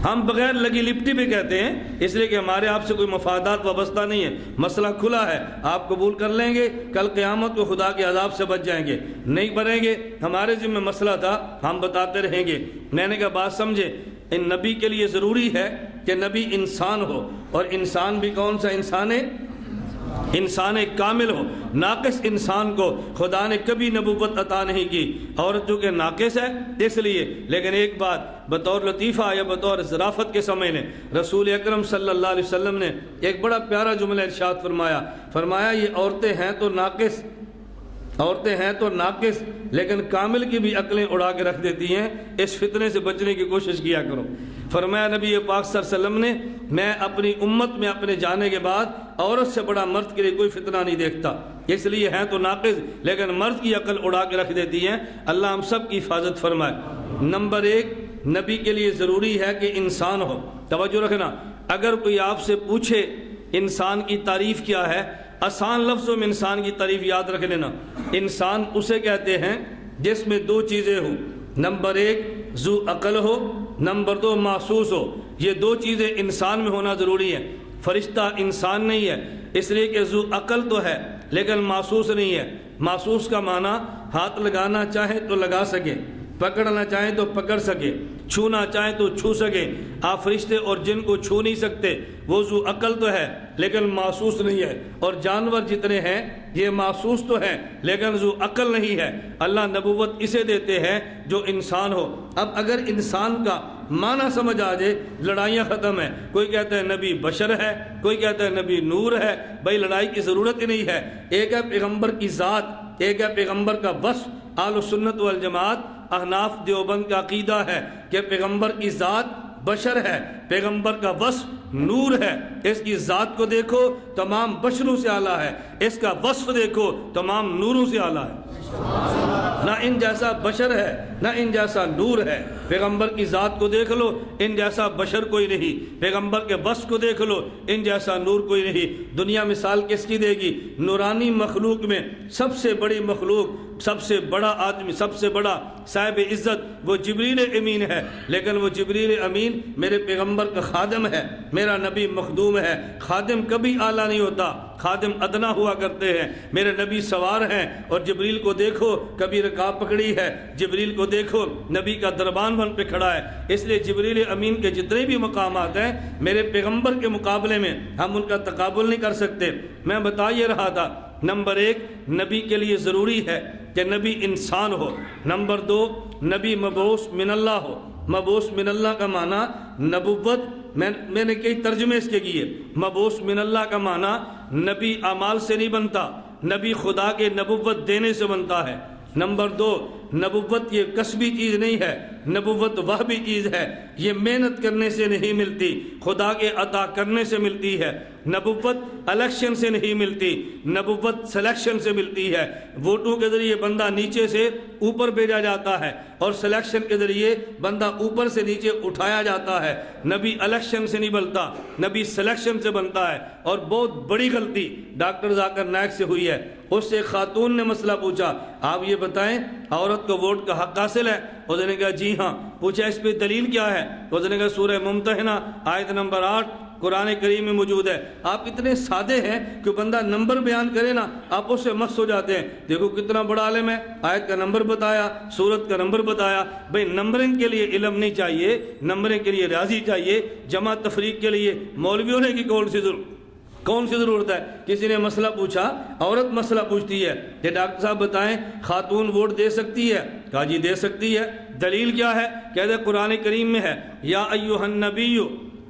ہم بغیر لگی لپٹی بھی کہتے ہیں، اس لیے کہ ہمارے آپ سے کوئی مفادات وابستہ نہیں ہے، مسئلہ کھلا ہے، آپ قبول کر لیں گے، کل قیامت کو خدا کے عذاب سے بچ جائیں گے، نہیں بنیں گے ہمارے ذمہ مسئلہ تھا، ہم بتاتے رہیں گے۔ میں نے کہا بات سمجھے، ان نبی کے لیے ضروری ہے کہ نبی انسان ہو، اور انسان بھی کون سا انسان ہے؟ انسان کامل ہو۔ ناقص انسان کو خدا نے کبھی نبوت عطا نہیں کی، عورت جو کہ ناقص ہے اس لیے۔ لیکن ایک بات بطور لطیفہ یا بطور ظرافت کے سمجھنے، رسول اکرم صلی اللہ علیہ وسلم نے ایک بڑا پیارا جملہ ارشاد فرمایا یہ عورتیں ہیں تو ناقص، عورتیں ہیں تو ناقص، لیکن کامل کی بھی عقلیں اڑا کے رکھ دیتی ہیں، اس فتنے سے بچنے کی کوشش کیا کرو۔ فرمایا نبی پاک صلی اللہ علیہ وسلم نے، میں اپنی امت میں اپنے جانے کے بعد عورت سے بڑا مرد کے لیے کوئی فتنہ نہیں دیکھتا، اس لیے ہیں تو ناقص لیکن مرد کی عقل اڑا کے رکھ دیتی ہیں۔ اللہ ہم سب کی حفاظت فرمائے۔ نمبر 1، نبی کے لیے ضروری ہے کہ انسان ہو۔ توجہ رکھنا، اگر کوئی آپ سے پوچھے انسان کی تعریف کیا ہے، آسان لفظوں میں انسان کی تعریف یاد رکھ لینا۔ انسان اسے کہتے ہیں جس میں 2 چیزیں ہوں، نمبر 1 ذو عقل ہو، نمبر 2 محسوس ہو۔ یہ 2 چیزیں انسان میں ہونا ضروری ہے۔ فرشتہ انسان نہیں ہے، اس لیے کہ ذو عقل تو ہے لیکن محسوس نہیں ہے۔ محسوس کا معنی ہاتھ لگانا چاہے تو لگا سکے، پکڑنا چاہیں تو پکڑ سکے، چھونا چاہیں تو چھو سکے۔ آپ فرشتے اور جن کو چھو نہیں سکتے، وہ ذو عقل تو ہے لیکن محسوس نہیں ہے۔ اور جانور جتنے ہیں یہ محسوس تو ہے لیکن ذو عقل نہیں ہے۔ اللہ نبوت اسے دیتے ہیں جو انسان ہو۔ اب اگر انسان کا معنی سمجھ آ جائے، لڑائیاں ختم ہیں۔ کوئی کہتا ہے نبی بشر ہے، کوئی کہتا ہے نبی نور ہے، بھائی لڑائی کی ضرورت ہی نہیں ہے۔ ایک ہے پیغمبر کی ذات، ایک ہے پیغمبر کا وصف۔ اہل سنت والجماعت احناف دیوبند کا عقیدہ ہے کہ پیغمبر کی ذات بشر ہے، پیغمبر کا وصف نور ہے۔ اس کی ذات کو دیکھو تمام بشروں سے اعلیٰ ہے، اس کا وصف دیکھو تمام نوروں سے اعلیٰ ہے۔ نہ ان جیسا بشر ہے نہ ان جیسا نور ہے۔ پیغمبر کی ذات کو دیکھ لو، ان جیسا بشر کوئی نہیں، پیغمبر کے وصف کو دیکھ لو، ان جیسا نور کوئی نہیں۔ دنیا مثال کس کی دے گی؟ نورانی مخلوق میں سب سے بڑی مخلوق، سب سے بڑا آدمی، سب سے بڑا صاحب عزت وہ جبریل امین ہے، لیکن وہ جبریل امین میرے پیغمبر کا خادم ہے، میرا نبی مخدوم ہے۔ خادم کبھی اعلیٰ نہیں ہوتا، خادم ادنا ہوا کرتے ہیں۔ میرے نبی سوار ہیں، اور جبریل کو دیکھو کبھی رکاب پکڑی ہے، جبریل کو دیکھو نبی کا دربان بن پہ کھڑا ہے۔ اس لیے جبریل امین کے جتنے بھی مقامات ہیں میرے پیغمبر کے مقابلے میں ہم ان کا تقابل نہیں کر سکتے۔ میں بتا یہ رہا تھا، نمبر 1 نبی کے لیے ضروری ہے کہ نبی انسان ہو۔ نمبر 2 نبی مبعوث من اللہ ہو۔ مبعوث من اللہ کا معنی نبوت، میں نے کئی ترجمے اس کے کیے۔ مبعوث من اللہ کا معنی نبی اعمال سے نہیں بنتا، نبی خدا کے نبوت دینے سے بنتا ہے۔ نمبر 2 نبوت یہ کسبی چیز نہیں ہے، نبوت وہبی چیز ہے، یہ محنت کرنے سے نہیں ملتی، خدا کے عطا کرنے سے ملتی ہے۔ نبوت الیکشن سے نہیں ملتی، نبوت سلیکشن سے ملتی ہے۔ ووٹوں کے ذریعے بندہ نیچے سے اوپر بھیجا جاتا ہے، اور سلیکشن کے ذریعے بندہ اوپر سے نیچے اٹھایا جاتا ہے۔ نبی الیکشن سے نہیں بنتا، نبی سلیکشن سے بنتا ہے۔ اور بہت بڑی غلطی ڈاکٹر ذاکر نائک سے ہوئی ہے۔ اس سے خاتون نے مسئلہ پوچھا، آپ یہ بتائیں عورت کو ووٹ کا حق حاصل ہے؟ اس نے کہا جی ہاں۔ پوچھا اس پہ دلیل کیا ہے؟ اس نے کہا سورہ ممتحنہ آیت نمبر 8 قرآن کریم میں موجود ہے۔ آپ اتنے سادے ہیں کہ بندہ نمبر بیان کرے نا آپ اس سے مست ہو جاتے ہیں۔ دیکھو کتنا بڑا عالم ہے، آیت کا نمبر بتایا، سورت کا نمبر بتایا۔ بھئی نمبرنگ کے لیے علم نہیں چاہیے، نمبرنگ کے لیے ریاضی چاہیے۔ جمع تفریق کے لیے مولوی ہونے کی کون سی ضرورت ہے؟ کسی نے مسئلہ پوچھا، عورت مسئلہ پوچھتی ہے کہ ڈاکٹر صاحب بتائیں خاتون ووٹ دے سکتی ہے؟ کہا جی دے سکتی ہے۔ دلیل کیا ہے؟ کہتے ہیں قرآن کریم میں ہے، یا ایھا النبی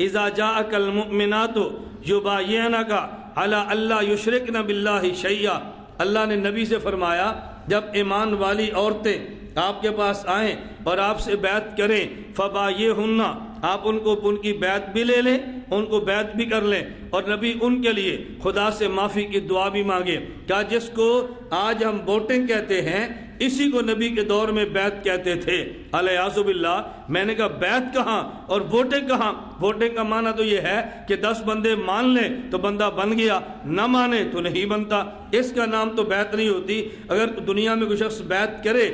اذا جاءک المؤمنات یبایعنک علی الا یشرکن باللہ شیئا۔ اللہ نے نبی سے فرمایا جب ایمان والی عورتیں آپ کے پاس آئیں اور آپ سے بیعت کریں، فبایعہن، آپ ان کو ان کی بیعت بھی لے لیں، ان کو بیعت بھی کر لیں، اور نبی ان کے لیے خدا سے معافی کی دعا بھی مانگے۔ کیا جس کو آج ہم ووٹنگ کہتے ہیں اسی کو نبی کے دور میں بیعت کہتے تھے، الیاذ باللہ۔ میں نے کہا بیعت کہاں اور ووٹنگ کہاں؟ ووٹنگ کا معنی تو یہ ہے کہ 10 بندے مان لیں تو بندہ بن گیا، نہ مانے تو نہیں بنتا۔ اس کا نام تو بیعت نہیں ہوتی۔ اگر دنیا میں کوئی شخص بیعت کرے،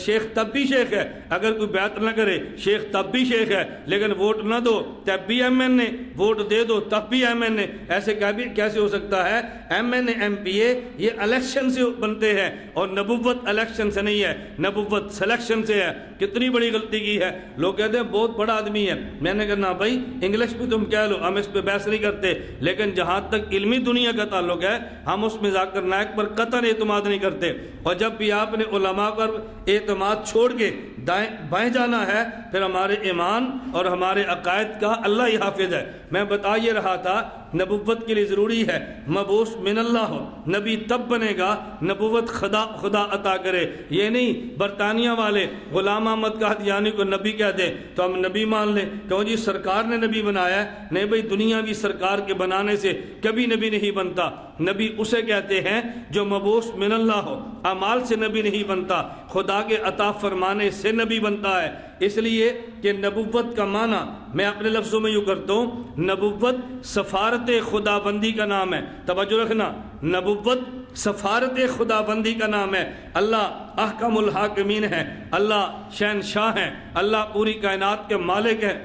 شیخ تب بھی شیخ ہے، اگر کوئی بیعت نہ کرے شیخ تب بھی شیخ ہے، لیکن ووٹ نہ دو تب بھی ایم این اے، ووٹ دے دو تب بھی ایم این اے۔ ایسے کیسے ہو سکتا ہے؟ M N A M P A یہ الیکشن سے بنتے ہیں، اور نبوت الیکشن سے نہیں ہے، نبوت سلیکشن سے ہے۔ کتنی بڑی غلطی کی ہے۔ لوگ کہتے ہیں بہت بڑا آدمی ہے، میں نے کہا نا بھائی انگلش بھی تم کہہ لو، ہم اس پہ بحث نہیں کرتے، لیکن جہاں تک علمی دنیا کا تعلق ہے ہم اس میں ذاکر نائک پر قطعاً اعتماد نہیں کرتے۔ اور جب بھی آپ نے علماء پر اعتماد چھوڑ کے دائیں بائیں جانا ہے پھر ہمارے ایمان اور ہمارے عقائد کا اللہ ہی حافظ ہے۔ میں بتا یہ رہا تھا نبوت کے لیے ضروری ہے مبعوث من اللہ ہو، نبی تب بنے گا نبوت خدا عطا کرے۔ یہ نہیں برطانیہ والے غلام احمد قادیانی کو نبی کہہ دیں تو ہم نبی مان لیں، کہو جی سرکار نے نبی بنایا ہے۔ نہیں بھائی، دنیاوی سرکار کے بنانے سے کبھی نبی نہیں بنتا۔ نبی اسے کہتے ہیں جو مبعوث من اللہ ہو، اعمال سے نبی نہیں بنتا، خدا کے عطا فرمانے سے نبی بنتا ہے۔ اس لیے کہ نبوت کا معنی میں اپنے لفظوں میں یوں کرتا ہوں، نبوت سفارت خدا بندی کا نام ہے۔ توجہ رکھنا، نبوت سفارت خدا بندی کا نام ہے۔ اللہ احکم الحاکمین ہے، اللہ شہنشاہ ہیں، اللہ پوری کائنات کے مالک ہیں۔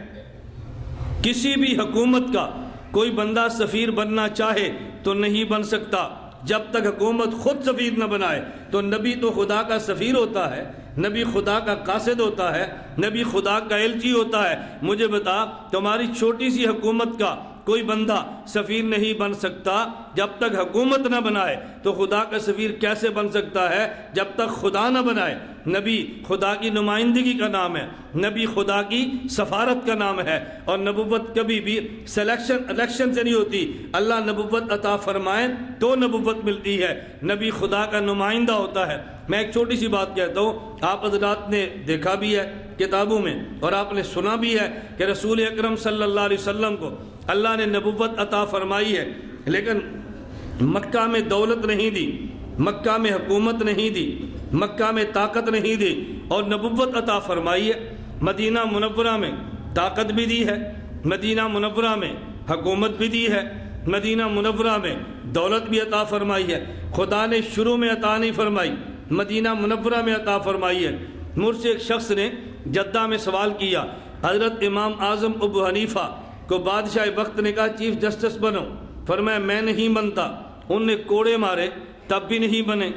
کسی بھی حکومت کا کوئی بندہ سفیر بننا چاہے تو نہیں بن سکتا جب تک حکومت خود سفیر نہ بنائے۔ تو نبی تو خدا کا سفیر ہوتا ہے، نبی خدا کا قاصد ہوتا ہے، نبی خدا کا ایلچی ہوتا ہے۔ مجھے بتا تمہاری چھوٹی سی حکومت کا کوئی بندہ سفیر نہیں بن سکتا جب تک حکومت نہ بنائے، تو خدا کا سفیر کیسے بن سکتا ہے جب تک خدا نہ بنائے؟ نبی خدا کی نمائندگی کا نام ہے، نبی خدا کی سفارت کا نام ہے، اور نبوت کبھی بھی الیکشن سے نہیں ہوتی۔ اللہ نبوت عطا فرمائے تو نبوت ملتی ہے، نبی خدا کا نمائندہ ہوتا ہے۔ میں ایک چھوٹی سی بات کہتا ہوں، آپ حضرات نے دیکھا بھی ہے کتابوں میں اور آپ نے سنا بھی ہے کہ رسول اکرم صلی اللہ علیہ وسلم کو اللہ نے نبوت عطا فرمائی ہے، لیکن مکہ میں دولت نہیں دی، مکہ میں حکومت نہیں دی، مکہ میں طاقت نہیں دی، اور نبوت عطا فرمائی ہے۔ مدینہ منورہ میں طاقت بھی دی ہے، مدینہ منورہ میں حکومت بھی دی ہے، مدینہ منورہ میں دولت بھی عطا فرمائی ہے۔ خدا نے شروع میں عطا نہیں فرمائی، مدینہ منورہ میں عطا فرمائی ہے۔ مجھ سے ایک شخص نے جدہ میں سوال کیا، حضرت امام اعظم ابو حنیفہ کو بادشاہ وقت نے کہا چیف جسٹس بنو، فرمایا میں نہیں بنتا۔ ان نے کوڑے مارے تب بھی نہیں بنے،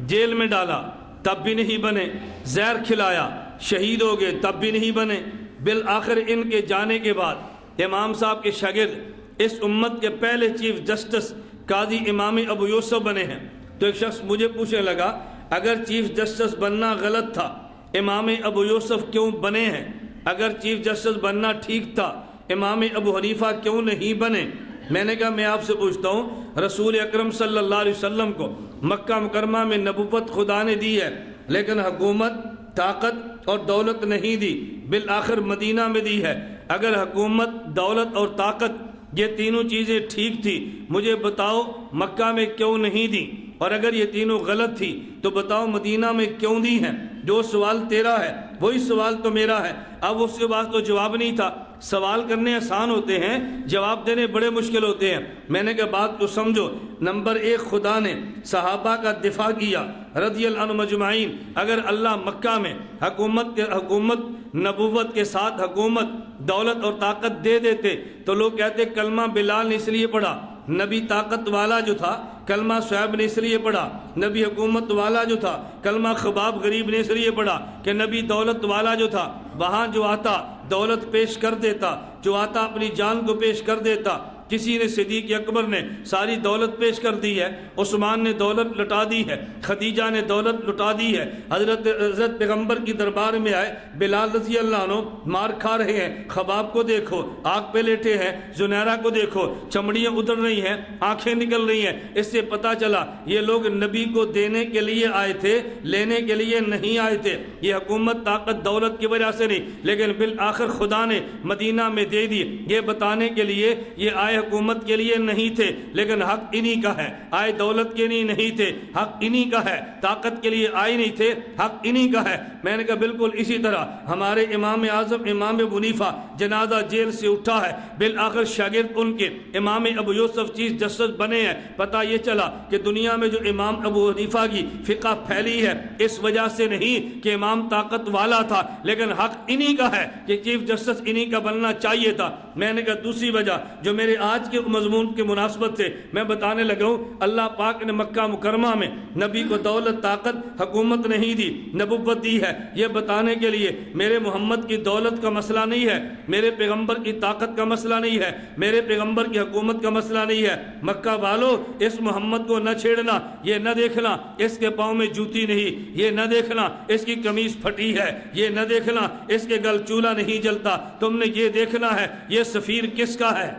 جیل میں ڈالا تب بھی نہیں بنے، زہر کھلایا شہید ہو گئے تب بھی نہیں بنے۔ بالآخر ان کے جانے کے بعد امام صاحب کے شاگرد اس امت کے پہلے چیف جسٹس قاضی امام ابو یوسف بنے ہیں۔ تو ایک شخص مجھے پوچھنے لگا اگر چیف جسٹس بننا غلط تھا امام ابو یوسف کیوں بنے ہیں؟ اگر چیف جسٹس بننا ٹھیک تھا امام ابو حنیفہ کیوں نہیں بنے؟ میں نے کہا میں آپ سے پوچھتا ہوں، رسول اکرم صلی اللہ علیہ وسلم کو مکہ مکرمہ میں نبوت خدا نے دی ہے، لیکن حکومت، طاقت اور دولت نہیں دی، بالآخر مدینہ میں دی ہے۔ اگر حکومت، دولت اور طاقت یہ تینوں چیزیں ٹھیک تھی، مجھے بتاؤ مکہ میں کیوں نہیں دی؟ اور اگر یہ تینوں غلط تھی تو بتاؤ مدینہ میں کیوں دی ہیں؟ جو سوال تیرا ہے وہی سوال تو میرا ہے۔ اب اس کے بعد تو جواب نہیں تھا۔ سوال کرنے آسان ہوتے ہیں، جواب دینے بڑے مشکل ہوتے ہیں۔ میں نے کہا بات تو سمجھو۔ نمبر ایک، خدا نے صحابہ کا دفاع کیا رضی اللہ عنہم اجمعین۔ اگر اللہ مکہ میں حکومت نبوت کے ساتھ حکومت، دولت اور طاقت دے دیتے تو لوگ کہتے کلمہ بلال نے اس لیے پڑھا، نبی طاقت والا جو تھا کلمہ صہیب نے اس لیے پڑھا، نبی حکومت والا جو تھا کلمہ خباب غریب نے اس لیے پڑھا کہ نبی دولت والا جو تھا وہاں جو آتا دولت پیش کر دیتا، جو آتا اپنی جان کو پیش کر دیتا۔ کسی نے صدیق اکبر نے ساری دولت پیش کر دی ہے، عثمان نے دولت لٹا دی ہے، خدیجہ نے دولت لٹا دی ہے۔ حضرت پیغمبر کی دربار میں آئے بلال رضی اللہ عنہ مار کھا رہے ہیں، خباب کو دیکھو آگ پہ لیٹے ہیں، زنیرہ کو دیکھو چمڑیاں ادھر رہی ہیں، آنکھیں نکل رہی ہیں۔ اس سے پتہ چلا یہ لوگ نبی کو دینے کے لیے آئے تھے، لینے کے لیے نہیں آئے تھے۔ یہ حکومت، طاقت، دولت کی وجہ سے نہیں، لیکن بالآخر خدا نے مدینہ میں دے دی۔ یہ بتانے کے لیے یہ آئے حکومت کے لیے نہیں تھے، لیکن حق انہی کا ہے۔ آئے دولت کے لیے نہیں تھے، حق انہی کا ہے۔ طاقت کے لیے آئے نہیں تھے، حق انہی کا ہے۔ میں نے کہا بالکل اسی طرح ہمارے امام اعظم امام ابو حنیفہ جنازہ جیل سے اٹھا ہے، بالآخر شاگرد ان کے امام ابو یوسف چیف جسٹس بنے ہیں۔ پتہ یہ چلا کہ دنیا میں جو امام ابو حنیفہ کی فقہ پھیلی ہے اس وجہ سے نہیں کہ امام طاقت والا تھا، لیکن حق انہی کا ہے کہ چیف جسٹس انہی کا بننا چاہیے تھا۔ میں نے کہا دوسری وجہ جو میرے آج کے مضمون کے مناسبت سے میں بتانے لگا ہوں، اللہ پاک نے مکہ مکرمہ میں نبی کو دولت، طاقت، حکومت نہیں دی، نبوت دی ہے۔ یہ بتانے کے لیے میرے محمد کی دولت کا مسئلہ نہیں ہے، میرے پیغمبر کی طاقت کا مسئلہ نہیں ہے، میرے پیغمبر کی حکومت کا مسئلہ نہیں ہے۔ مکہ والو اس محمد کو نہ چھیڑنا، یہ نہ دیکھنا اس کے پاؤں میں جوتی نہیں، یہ نہ دیکھنا اس کی قمیص پھٹی ہے، یہ نہ دیکھنا اس کے گل چولہا نہیں جلتا، تم نے یہ دیکھنا ہے یہ سفیر کس کا ہے،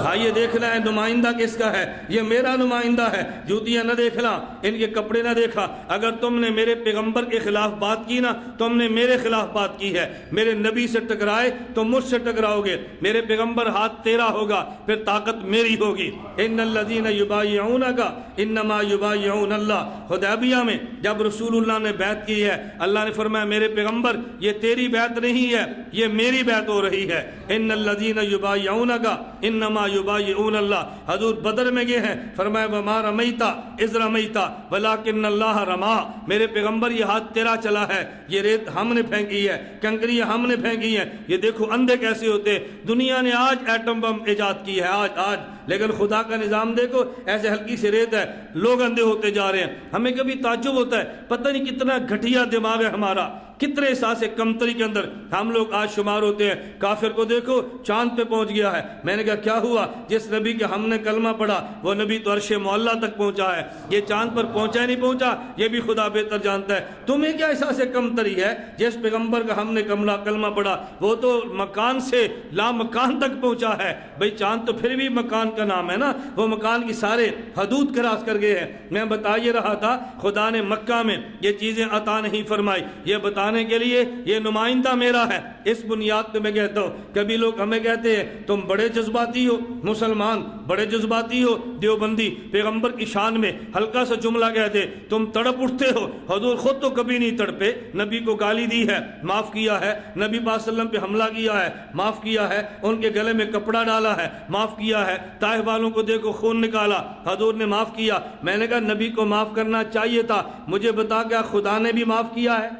ہاں یہ دیکھنا ہے نمائندہ کس کا ہے، یہ میرا نمائندہ ہے۔ جوتیاں نہ دیکھنا، ان کے کپڑے نہ دیکھا۔ اگر تم نے میرے پیغمبر کے خلاف بات کی نا، تم نے میرے خلاف بات کی ہے۔ میرے نبی سے ٹکرائے تو مجھ سے ٹکراؤ گے، میرے پیغمبر ہاتھ تیرا ہوگا پھر طاقت میری ہوگی۔ ان الذین یبایعونک انما یبایعون اللہ۔ حدیبیہ میں جب رسول اللہ نے بیعت کی ہے، اللہ نے فرمایا میرے پیغمبر یہ تیری بیعت نہیں ہے، یہ میری بیعت ہو رہی ہے۔ ان الذین یبایعونک انما یبایعون اللہ۔ حضور بدر میں گئے ہیں، فرمایا وما رمیت اذ رمیت ولکن اللہ رما۔ میرے پیغمبر یہ ہاتھ تیرا چلا ہے، یہ ریت ہم نے پھینکی ہے، کنکریاں ہم نے پھینکی ہیں۔ یہ دیکھو اندھے کیسے ہوتے ہیں۔ دنیا نے آج ایٹم بم ایجاد کی ہے، آج لیکن خدا کا نظام دیکھو، ایسے ہلکی سی ریت ہے، لوگ اندھے ہوتے جا رہے ہیں۔ ہمیں کبھی تعجب ہوتا ہے، پتہ نہیں کتنا گھٹیا دماغ ہے ہمارا، کتنے احساس کمتری کے اندر ہم لوگ آج شمار ہوتے ہیں۔ کافر کو دیکھو چاند پہ پہنچ گیا ہے۔ میں نے کہا کیا ہوا؟ جس نبی کے ہم نے کلمہ پڑھا وہ نبی تو عرش معلیٰ تک پہنچا ہے، یہ چاند پر پہنچا ہی نہیں پہنچا، یہ بھی خدا بہتر جانتا ہے۔ تمہیں کیا احساس کمتری ہے؟ جس پیغمبر کا ہم نے کلمہ پڑھا وہ تو مکان سے لا مکان تک پہنچا ہے۔ بھئی چاند تو پھر بھی مکان کا نام ہے نا، وہ مکان کی سارے حدود کراس کر گئے ہیں۔ میں بتا یہ رہا تھا خدا نے مکہ میں یہ چیزیں عطا نہیں فرمائی، یہ بتانے کے لیے یہ نمائندہ میرا ہے۔ اس بنیاد پہ میں کہتا ہوں، کبھی لوگ ہمیں کہتے ہیں تم بڑے جذباتی ہو، مسلمان بڑے جذباتی ہو، دیوبندی پیغمبر کی شان میں ہلکا سا جملہ کہتے تم تڑپ اٹھتے ہو۔ حضور خود تو کبھی نہیں تڑپے، نبی کو گالی دی ہے معاف کیا ہے، نبی صلی اللہ علیہ وسلم پہ حملہ کیا ہے معاف کیا ہے، ان کے گلے میں کپڑا ڈالا ہے معاف کیا ہے، طائف والوں کو دیکھو خون نکالا حضور نے معاف کیا۔ میں نے کہا نبی کو معاف کرنا چاہیے تھا، مجھے بتا کیا خدا نے بھی معاف کیا ہے؟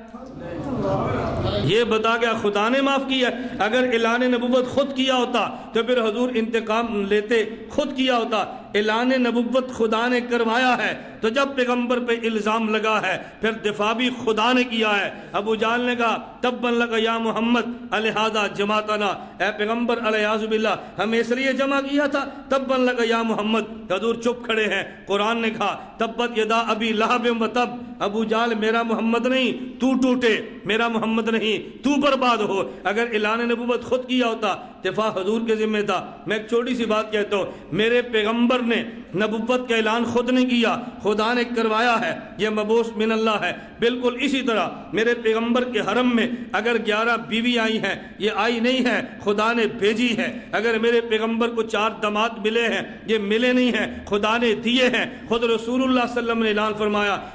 یہ بتا کیا خدا نے معاف کیا ہے؟ اگر اعلان نبوت خود کیا ہوتا تو پھر حضور انتقام لیتے، خود کیا ہوتا۔ اعلان نبوت خدا نے کروایا ہے تو جب پیغمبر پہ الزام لگا ہے پھر دفاع بھی خدا نے کیا ہے۔ ابو جہل نے کہا تبن لک یا محمد الہذا جماعتنا، اے پیغمبر الیاذ باللہ ہمیں اس لیے جمع کیا تھا، تبن لک یا محمد۔ حضور چپ کھڑے ہیں، قرآن نے کہا تبت یدا ابی لہب و تب، ابو جہل میرا محمد نہیں تو ٹوٹے، میرا محمد نہیں تو برباد ہو۔ اگر اعلان نبوت خود کیا ہوتا دفاع حضور کے ذمہ تھا۔ میں ایک چھوٹی سی بات کہتا ہوں، میرے پیغمبر نے نبوت کا اعلان خود نہیں کیا، خدا نے کروایا ہے، یہ مبعوث من اللہ ہے۔ بالکل اسی طرح میرے پیغمبر کے حرم میں اگر 11 بیوی آئی ہیں، یہ آئی نہیں ہے، خدا نے بھیجی ہے۔ اگر میرے پیغمبر کو 4 داماد ملے ہیں، یہ ملے نہیں ہیں، خدا نے دیے ہیں۔ خود رسول اللہ صلی اللہ علیہ وسلم نے اعلان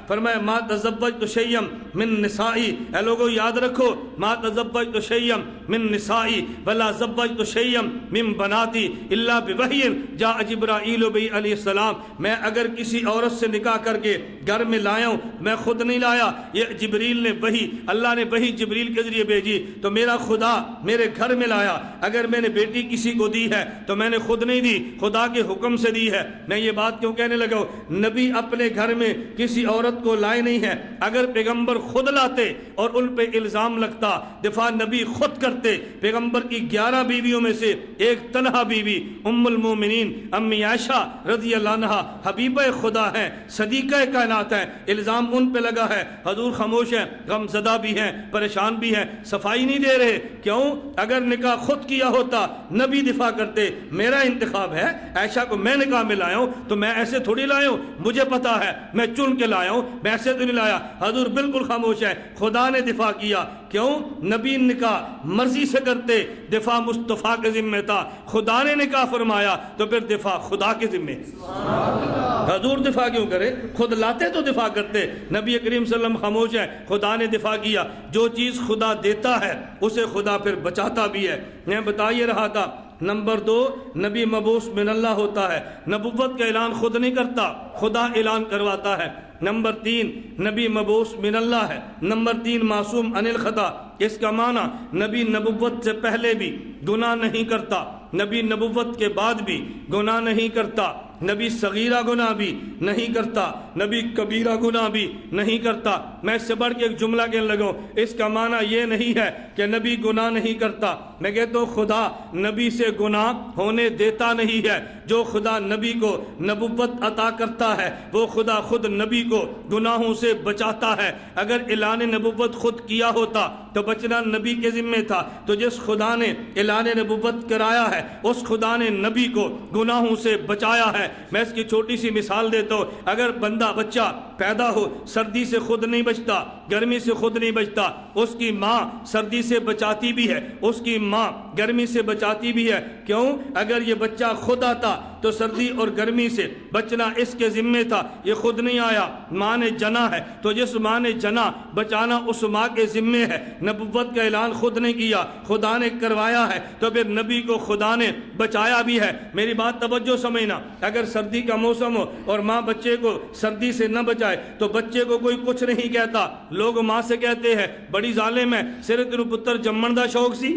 فرمایا ما تزوجت شیئا من نسائی، اے لوگو یاد رکھو ما تزوجت شیئا من نسائی ولا زوجت شیئا من بناتی الا بوحی جاء جبرائیل بی علیہ السلام۔ میں اگر کسی عورت سے نکاح کر کے گھر میں لایا ہوں، میں خود نہیں لایا، یہ جبریل نے وحی، اللہ نے وحی جبریل کے ذریعے بھیجی، تو میرا خدا میرے گھر میں لایا۔ اگر میں نے بیٹی کسی کو دی ہے تو میں نے خود نہیں دی، خدا کے حکم سے دی ہے۔ میں یہ بات کیوں کہنے لگا ہوں؟ نبی اپنے گھر میں کسی عورت کو لائے نہیں ہے، اگر پیغمبر خود لاتے اور ان پہ الزام لگتا، دفاع نبی خود کرتے۔ پیغمبر کی 11 بیویوں میں سے ایک تنہا بیوی ام المومنین امی عائشہ رضی اللہ عنہا حبیبہ خدا ہیں، صدیقہ کائنات ہیں، الزام ان پہ لگا ہے، حضور خاموش ہیں، غم زدہ بھی ہیں، پریشان بھی ہیں، صفائی نہیں دے رہے۔ کیوں؟ اگر نکاح خود کیا ہوتا نبی دفاع کرتے۔ میرا انتخاب ہے، عائشہ کو میں نکاح میں لایا ہوں تو میں ایسے تھوڑی لایا ہوں، مجھے پتا ہے میں چن کے لایا ہوں، میں ایسے تو نہیں لایا۔ حضور بالکل خاموش ہے، خدا نے دفاع کیا۔ کیوں؟ نبی نکاح مرضی سے کرتے، دفاع مصطفیٰ کے ذمہ تھا۔ خدا نے نکاح فرمایا تو پھر دفاع خدا کے ذمہ۔ حضور دفاع کیوں کرے؟ خود لاتے تو دفاع کرتے۔ نبی کریم صلی اللہ علیہ وسلم خاموش ہے، خدا نے دفاع کیا۔ جو چیز خدا دیتا ہے اسے خدا پھر بچاتا بھی ہے۔ میں بتا یہ رہا تھا، نمبر 2 نبی مبعوث من اللہ ہوتا ہے، نبوت کا اعلان خود نہیں کرتا، خدا اعلان کرواتا ہے۔ نمبر 3 نبی مبعوث من اللہ ہے۔ نمبر 3 معصوم عن الخطا، اس کا معنی نبی نبوت سے پہلے بھی گناہ نہیں کرتا، نبی نبوت کے بعد بھی گناہ نہیں کرتا، نبی صغیرہ گناہ بھی نہیں کرتا، نبی کبیرہ گناہ بھی نہیں کرتا۔ میں اس سے بڑھ کے ایک جملہ کہنے لگا ہوں، اس کا معنی یہ نہیں ہے کہ نبی گناہ نہیں کرتا۔ میں کہتا ہوں خدا نبی سے گناہ ہونے دیتا نہیں ہے۔ جو خدا نبی کو نبوت عطا کرتا ہے وہ خدا خود نبی کو گناہوں سے بچاتا ہے۔ اگر اعلان نبوت خود کیا ہوتا تو بچنا نبی کے ذمہ تھا، تو جس خدا نے اعلان نبوت کرایا ہے اس خدا نے نبی کو گناہوں سے بچایا ہے۔ میں اس کی چھوٹی سی مثال دیتا ہوں، اگر بندہ بچہ پیدا ہو سردی سے خود نہیں بچتا، گرمی سے خود نہیں بچتا، اس کی ماں سردی سے بچاتی بھی ہے، اس کی ماں گرمی سے بچاتی بھی ہے۔ کیوں؟ اگر یہ بچہ خود آتا تو سردی اور گرمی سے بچنا اس کے ذمہ تھا، یہ خود نہیں آیا، ماں نے جنا ہے، تو جس ماں نے جنا بچانا اس ماں کے ذمہ ہے۔ نبوت کا اعلان خود نہیں کیا، خدا نے کروایا ہے، تو پھر نبی کو خدا نے بچایا بھی ہے۔ میری بات توجہ سمجھنا، اگر سردی کا موسم ہو اور ماں بچے کو سردی سے نہ بچائے تو بچے کو کوئی کچھ نہیں کہتا۔ لوگ ماں سے کہتے ہیں بڑی ظالم ہے، صرف تیرو پتر جمن دا شوق سی،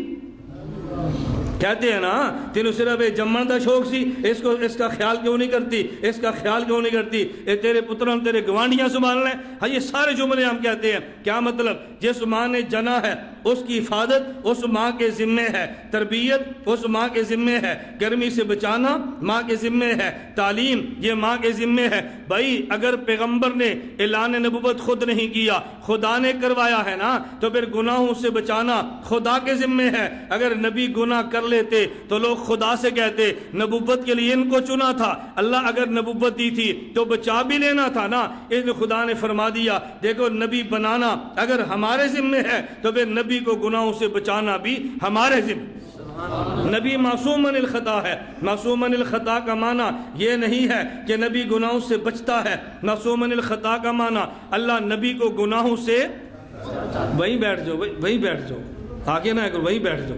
کہتے ہیں نا تینوں صرف جمن دا شوق سی، اس کا خیال کیوں نہیں کرتی، اس کا خیال کیوں نہیں کرتی، اے تیرے پتروں تیرے گوانڈیاں سنبھال لیں۔ ہاں یہ سارے جملے ہم کہتے ہیں، کیا مطلب؟ جس ماں نے جنا ہے اس کی حفاظت اس ماں کے ذمے ہے، تربیت اس ماں کے ذمے ہے، گرمی سے بچانا ماں کے ذمے ہے، تعلیم یہ ماں کے ذمے ہے۔ بھائی اگر پیغمبر نے اعلان نبوت خود نہیں کیا، خدا نے کروایا ہے نا، تو پھر گناہوں سے بچانا خدا کے ذمے ہے۔ اگر نبی گناہ کر لیتے تو لوگ خدا سے کہتے نبوت کے لیے ان کو چنا تھا، اللہ اگر نبوت دی تھی تو بچا بھی لینا تھا نا۔ اس لیے خدا نے فرما دیا دیکھو نبی بنانا اگر ہمارے ذمے ہے تو پھر نبی کو گناہوں سے بچانا بھی ہمارے ذمے۔ نبی معصوم عن الخطا ہے۔ معصوم عن الخطا کا معنی یہ نہیں ہے کہ نبی گناہوں سے بچتا ہے، معصوم عن الخطا کا معنی اللہ نبی کو گناہوں سے، وہیں بیٹھ جاؤ، وہیں بیٹھ جاؤ، آگے نہ کرو، وہیں بیٹھ جاؤ۔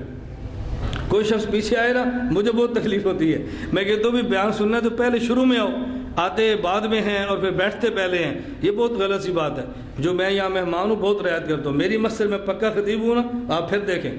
کوئی شخص پیچھے آئے نا مجھے بہت تکلیف ہوتی ہے، میں کہتا ہوں بھی بیان سننا ہے تو پہلے شروع میں آؤ، آتے بعد میں ہیں اور پھر بیٹھتے پہلے ہیں، یہ بہت غلط سی بات ہے۔ جو میں یہاں مہمان ہوں بہت رعایت کرتا ہوں، میری مسجد میں پکا خطیب ہوں نا، آپ پھر دیکھیں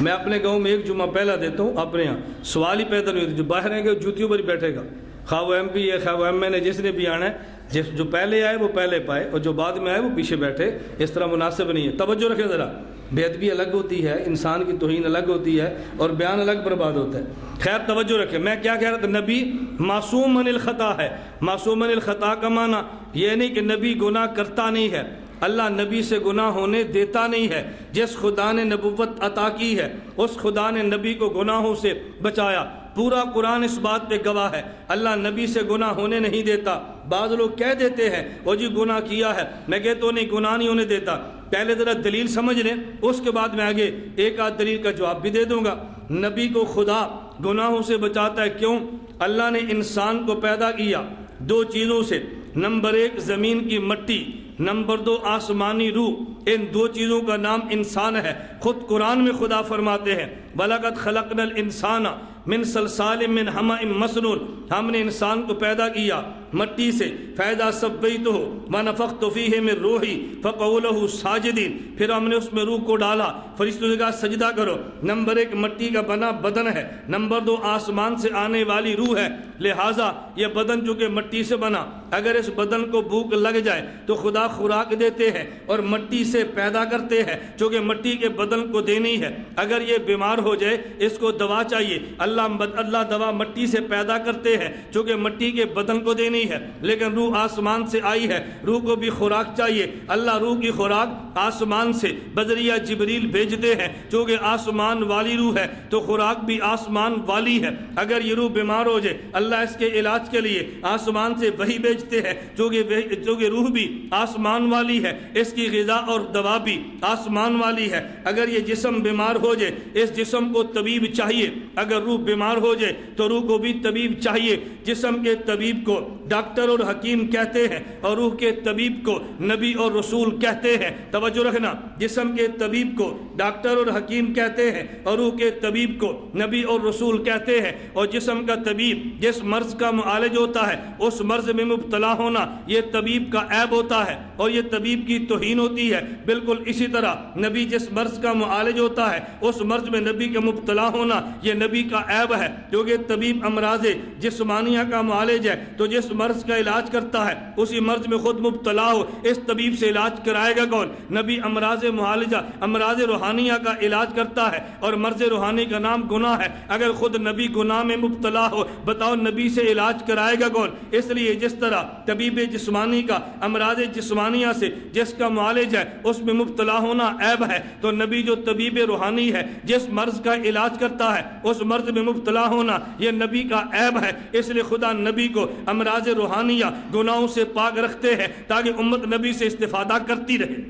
میں اپنے گاؤں میں ایک جمعہ پہلا دیتا ہوں، اپنے یہاں سوال ہی پیدا نہیں ہوتی، جو باہر ہیں گے جوتیوں پر ہی بیٹھے گا، خواہ وہ MP ہے خواہ وہ MN ہے، جس نے بھی آنا ہے، جو پہلے آئے وہ پہلے پائے اور جو بعد میں آئے وہ پیچھے بیٹھے، اس طرح مناسب نہیں ہے۔ توجہ رکھیں ذرا، بے ادبی الگ ہوتی ہے، انسان کی توہین الگ ہوتی ہے اور بیان الگ برباد ہوتا ہے۔ خیر توجہ رکھیں، میں کیا کہہ رہا تھا، نبی معصوم عن الخطا ہے۔ معصوم عن الخطا کا معنی یہ نہیں کہ نبی گناہ کرتا نہیں ہے، اللہ نبی سے گناہ ہونے دیتا نہیں ہے۔ جس خدا نے نبوت عطا کی ہے اس خدا نے نبی کو گناہوں سے بچایا، پورا قرآن اس بات پہ گواہ ہے، اللہ نبی سے گناہ ہونے نہیں دیتا۔ بعض لوگ کہہ دیتے ہیں وہ جی گناہ کیا ہے، میں کہتا ہوں نہیں، گناہ نہیں ہونے دیتا۔ پہلے ذرا دلیل سمجھ لیں، اس کے بعد میں آگے ایک آدھ دلیل کا جواب بھی دے دوں گا۔ نبی کو خدا گناہوں سے بچاتا ہے، کیوں؟ اللہ نے انسان کو پیدا کیا دو چیزوں سے، نمبر 1 زمین کی مٹی، نمبر 2 آسمانی روح، ان دو چیزوں کا نام انسان ہے۔ خود قرآن میں خدا فرماتے ہیں وَلَقَدْ خَلَقْنَا الْإِنسَانَ مِنْ صَلْصَالٍ مِّنْ حَمَإٍ مَسْنُونٍ، ہم نے انسان کو پیدا کیا مٹی سے، فَإِذَا سَوَّيْتُهُ وَنَفَخْتُ فِيهِ مِنْ رُوحِي فَقَعُوا لَهُ سَاجِدِينَ، پھر ہم نے اس میں روح کو ڈالا، فرشتوں نے کہا سجدہ کرو۔ نمبر 1 مٹی کا بنا بدن ہے، نمبر 2 آسمان سے آنے والی روح ہے، لہٰذا یہ بدن چونکہ مٹی سے بنا، اگر اس بدن کو بھوک لگ جائے تو خدا خوراک دیتے ہیں اور مٹی سے پیدا کرتے ہیں، چونکہ مٹی کے بدن کو دینی ہے۔ اگر یہ بیمار ہو جائے اس کو دوا چاہیے، اللہ دوا مٹی سے پیدا کرتے ہیں چونکہ مٹی کے بدن کو دینی ہے۔ لیکن روح آسمان سے آئی ہے، روح کو بھی خوراک چاہیے، اللہ روح کی خوراک آسمان سے بذریعہ جبریل بھیجتے ہیں، چونکہ آسمان والی روح ہے تو خوراک بھی آسمان والی ہے۔ اگر یہ روح بیمار ہو جائے اللہ اس کے علاج کے لیے آسمان سے وحی بھیجتے ہیں، چونکہ روح بھی آسمان والی ہے، اس کی غذا اور دوا بھی آسمان والی ہے۔ اگر یہ جسم بیمار ہو جائے اس جسم کو طبیب چاہیے، اگر روح بیمار ہو جائے تو روح کو بھی طبیب چاہیے۔ جسم کے طبیب کو ڈاکٹر اور حکیم کہتے ہیں اور روح کے طبیب کو نبی اور رسول کہتے ہیں۔ توجہ رکھنا، جسم کے طبیب کو ڈاکٹر اور حکیم کہتے ہیں اور روح کے طبیب کو نبی اور رسول کہتے ہیں۔ اور جسم کا طبیب جس مرض کا معالج ہوتا ہے اس مرض میں مبتلا ہونا یہ طبیب کا عیب ہوتا ہے اور یہ طبیب کی توہین ہوتی ہے۔ بالکل اسی طرح نبی جس مرض کا معالج ہوتا ہے اس مرض میں نبی کا مبتلا ہونا یہ نبی کا عیب ہے، کیونکہ طبیب امراض جسمانیہ کا معالج ہے، تو جس مرض کا علاج کرتا ہے اسی مرض میں خود مبتلا ہو اس طبیب سے علاج کرائے گا کون؟ نبی امراض معالجہ امراض روحانیہ کا علاج کرتا ہے اور مرض روحانی کا نام گناہ ہے۔ اگر خود نبی گناہ میں مبتلا ہو بتاؤ نبی سے علاج کرائے گا کون؟ اس لیے جس طرح طبیب جسمانی کا امراض جسمانیہ سے جس کا معالج ہے اس میں مبتلا ہونا عیب ہے، تو نبی جو طبیب روحانی ہے جس مرض کا علاج کرتا ہے اس مرض میں مبتلا ہونا یہ نبی کا عیب ہے۔ اس لیے خدا نبی کو امراض روحانیہ گناہوں سے پاک رکھتے ہیں تاکہ امت نبی سے استفادہ کرتی رہے،